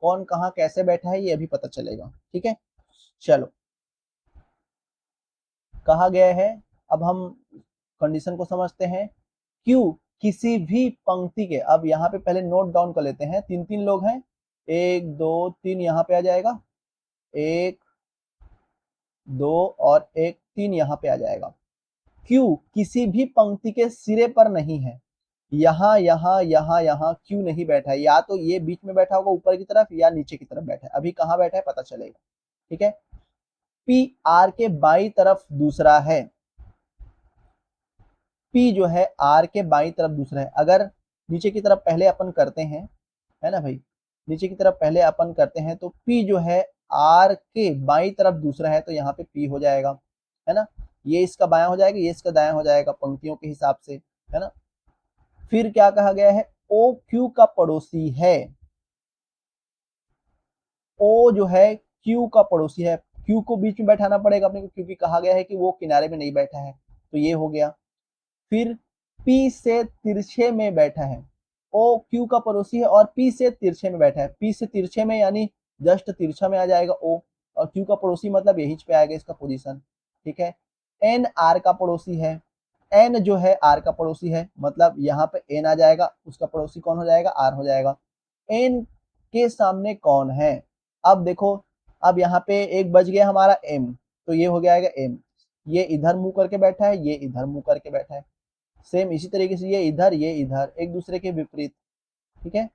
[SPEAKER 1] कौन कहाँ कैसे बैठा है ये अभी पता चलेगा। ठीक है, चलो कहा गया है, अब हम कंडीशन को समझते हैं। क्यू किसी भी पंक्ति के, अब यहाँ पे पहले नोट डाउन कर लेते हैं, 3 लोग हैं, 1 2 3 यहाँ पे आ जाएगा, 1 2 और 1 3 यहाँ पे आ जाएगा। क्यू किसी भी पंक्ति के सिरे पर नहीं है, यहाँ यहाँ यहाँ यहाँ क्यू नहीं बैठा है, या तो ये बीच में बैठा होगा ऊपर की तरफ या नीचे की तरफ बैठा है, अभी कहाँ बैठा है पता चलेगा। ठीक है, पी आर के बाई तरफ दूसरा है, पी जो है आर के बाई तरफ दूसरा है। अगर नीचे की तरफ पहले अपन करते हैं, है ना भाई, नीचे की तरफ पहले अपन करते हैं, तो पी जो है आर के बाई तरफ दूसरा है, तो यहाँ पे पी हो जाएगा, है ना। ये इसका बायां हो जाएगा, ये इसका दायां हो जाएगा पंक्तियों के हिसाब से, है ना। फिर क्या कहा गया है, ओ क्यू का पड़ोसी है, ओ जो है क्यू का पड़ोसी है। क्यू को बीच में बैठाना पड़ेगा अपने को, क्योंकि कहा गया है कि वो किनारे में नहीं बैठा है, तो ये हो गया। फिर P से तिरछे में बैठा है, O Q का पड़ोसी है और P से तिरछे में बैठा है। P से तिरछे में यानी जस्ट तिरछा में आ जाएगा O, और Q का पड़ोसी मतलब यही पे आएगा इसका पोजीशन। ठीक है, N R का पड़ोसी है, N जो है R का पड़ोसी है, मतलब यहाँ पे N आ जाएगा, उसका पड़ोसी कौन हो जाएगा, R हो जाएगा। N के सामने कौन है, अब देखो, अब यहाँ पे एक बच गया हमारा M, तो ये हो जाएगा M, ये इधर मुंह करके बैठा है, ये इधर मुंह करके बैठा है। सेम इसी तरीके से ये इधर एक दूसरे के विपरीत। ठीक है,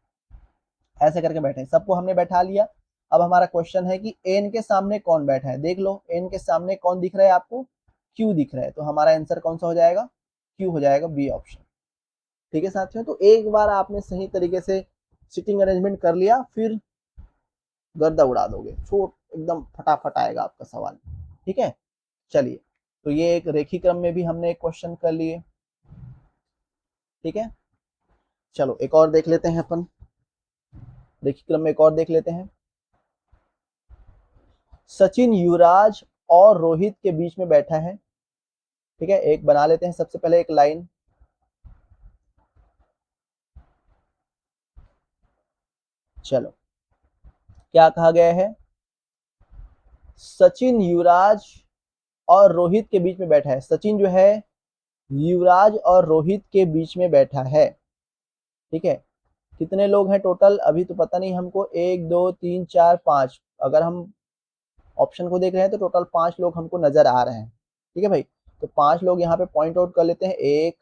[SPEAKER 1] ऐसे करके बैठे, सबको हमने बैठा लिया। अब हमारा क्वेश्चन है कि एन के सामने कौन बैठा है, देख लो एन के सामने कौन दिख रहा है आपको, क्यू दिख रहा है, तो हमारा आंसर कौन सा हो जाएगा, क्यू हो जाएगा, बी ऑप्शन। ठीक है साथियों, तो एक बार आपने सही तरीके से सिटिंग अरेंजमेंट कर लिया, फिर गर्दा उड़ा दोगे, छोट एकदम फटाफट आएगा आपका सवाल। ठीक है, चलिए, तो ये एक रेखी क्रम में भी हमने एक क्वेश्चन कर लिए। ठीक है, चलो एक और देख लेते हैं अपन, रेखी क्रम में एक और देख लेते हैं। सचिन युवराज और रोहित के बीच में बैठा है। ठीक है, एक बना लेते हैं सबसे पहले एक लाइन। चलो, क्या कहा गया है, सचिन युवराज और रोहित के बीच में बैठा है। सचिन जो है युवराज और रोहित के बीच में बैठा है। ठीक है, कितने लोग हैं टोटल अभी तो पता नहीं हमको, 1 2 3 4 5, अगर हम ऑप्शन को देख रहे हैं तो टोटल 5 लोग हमको नजर आ रहे हैं। ठीक है भाई, तो 5 लोग यहाँ पे पॉइंट आउट कर लेते हैं, 1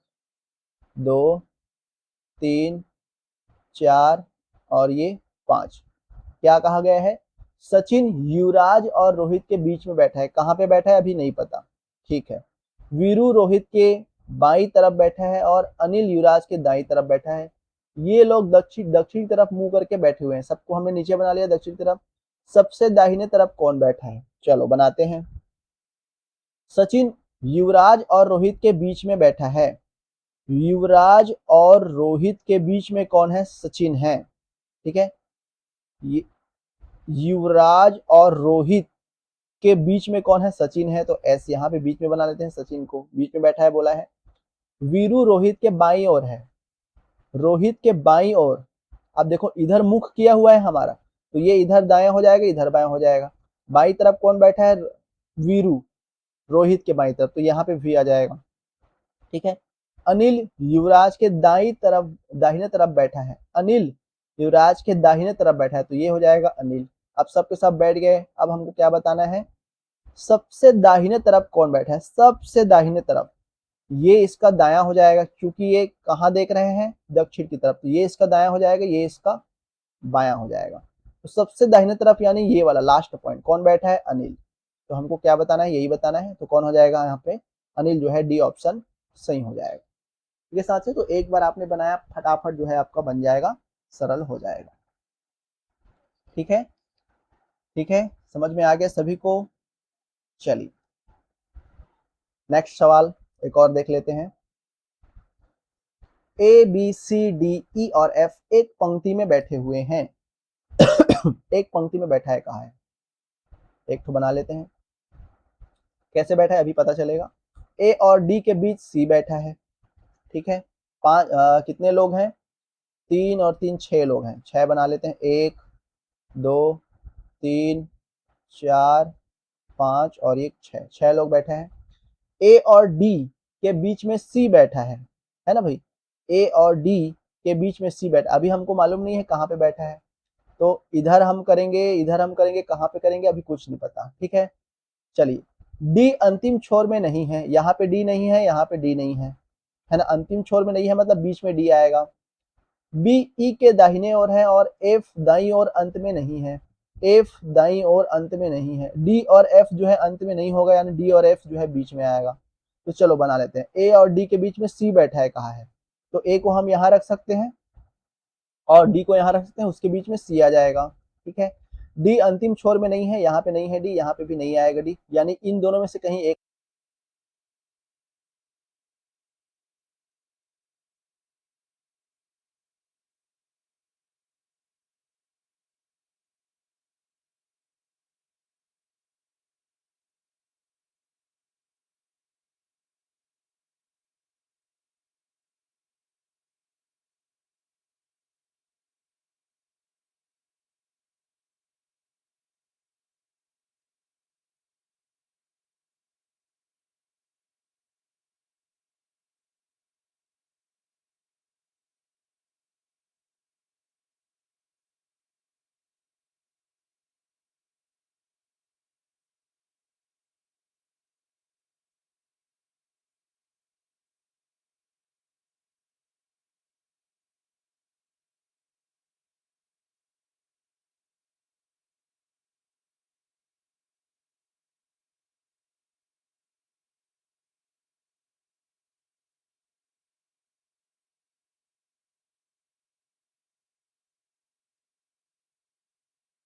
[SPEAKER 1] 2 3 4 और ये 5। क्या कहा गया है, सचिन युवराज और रोहित के बीच में बैठा है। कहाँ पे बैठा है अभी नहीं पता। ठीक है, वीरू रोहित के बाई तरफ बैठा है और अनिल युवराज के दाई तरफ बैठा है। ये लोग दक्षिण तरफ मुंह करके बैठे हुए हैं, सबको हमने नीचे बना लिया दक्षिण तरफ। सबसे दाहिने तरफ कौन बैठा है, चलो बनाते हैं। सचिन युवराज और रोहित के बीच में बैठा है। युवराज और रोहित के बीच में कौन है, सचिन है। ठीक है, युवराज और रोहित के बीच में कौन है, सचिन है, तो ऐसे यहाँ पे बीच में बना लेते हैं, सचिन को बीच में बैठा है बोला है। वीरू रोहित के बाईं ओर है, रोहित के बाईं ओर। अब देखो इधर मुख किया हुआ है हमारा, तो ये इधर दाया हो जाएगा, इधर बाया हो जाएगा। बाई तरफ कौन बैठा है, वीरू रोहित के बाई तरफ, तो यहाँ पे वी आ जाएगा। ठीक है, अनिल युवराज के दाई तरफ दाहिने तरफ बैठा है, अनिल युवराज के दाहिने तरफ बैठा है, तो ये हो जाएगा अनिल। अब सबके सब बैठ गए, अब हमको क्या बताना है, सबसे दाहिने तरफ कौन बैठा है, सबसे दाहिने तरफ, ये इसका दाया हो जाएगा, क्योंकि ये कहाँ देख रहे हैं, दक्षिण की तरफ, तो ये इसका दाया हो जाएगा, ये इसका बाया हो जाएगा। तो सबसे दाहिने तरफ यानी ये वाला लास्ट पॉइंट कौन बैठा है, अनिल। तो हमको क्या बताना है, यही बताना है, तो कौन हो जाएगा यहाँ पे, अनिल जो है, डी ऑप्शन सही हो जाएगा। ठीक है साथियों, तो एक बार आपने बनाया, फटाफट जो है आपका बन जाएगा, सरल हो जाएगा। ठीक है, ठीक है, समझ में आ गया सभी को। चलिए नेक्स्ट सवाल एक और देख लेते हैं। ए बी सी डी ई और एफ एक पंक्ति में बैठे हुए हैं। एक पंक्ति में बैठा है, कहा है, एक तो बना लेते हैं, कैसे बैठा है अभी पता चलेगा। ए और डी के बीच सी बैठा है। ठीक है, कितने लोग हैं, 3 और 3 6 लोग हैं, 6 बना लेते हैं, 1 2 3 4 5 और 1 6, 6 लोग बैठे हैं। ए और डी के बीच में सी बैठा है ना भाई, ए और डी के बीच में सी बैठा, अभी हमको मालूम नहीं है कहाँ पे बैठा है, तो इधर हम करेंगे, इधर हम करेंगे, कहाँ पे करेंगे अभी कुछ नहीं पता। ठीक है, चलिए, डी अंतिम छोर में नहीं है, यहाँ पे डी नहीं है, यहाँ पे डी नहीं है ना, अंतिम छोर में नहीं है मतलब बीच में डी आएगा। बी ई के दाहिने ओर है और एफ दाई ओर अंत में नहीं है, एफ दाई ओर अंत में नहीं है, डी और एफ जो है अंत में नहीं होगा, यानी डी और एफ जो है बीच में आएगा। तो चलो बना लेते हैं, ए और डी के बीच में सी बैठा है, कहा है, तो ए को हम यहाँ रख सकते हैं और डी को यहाँ रख सकते हैं, उसके बीच में सी आ जाएगा। ठीक है, डी अंतिम छोर में नहीं है, यहाँ पे नहीं है डी, यहाँ पे भी नहीं आएगा डी, यानी इन दोनों में से कहीं एक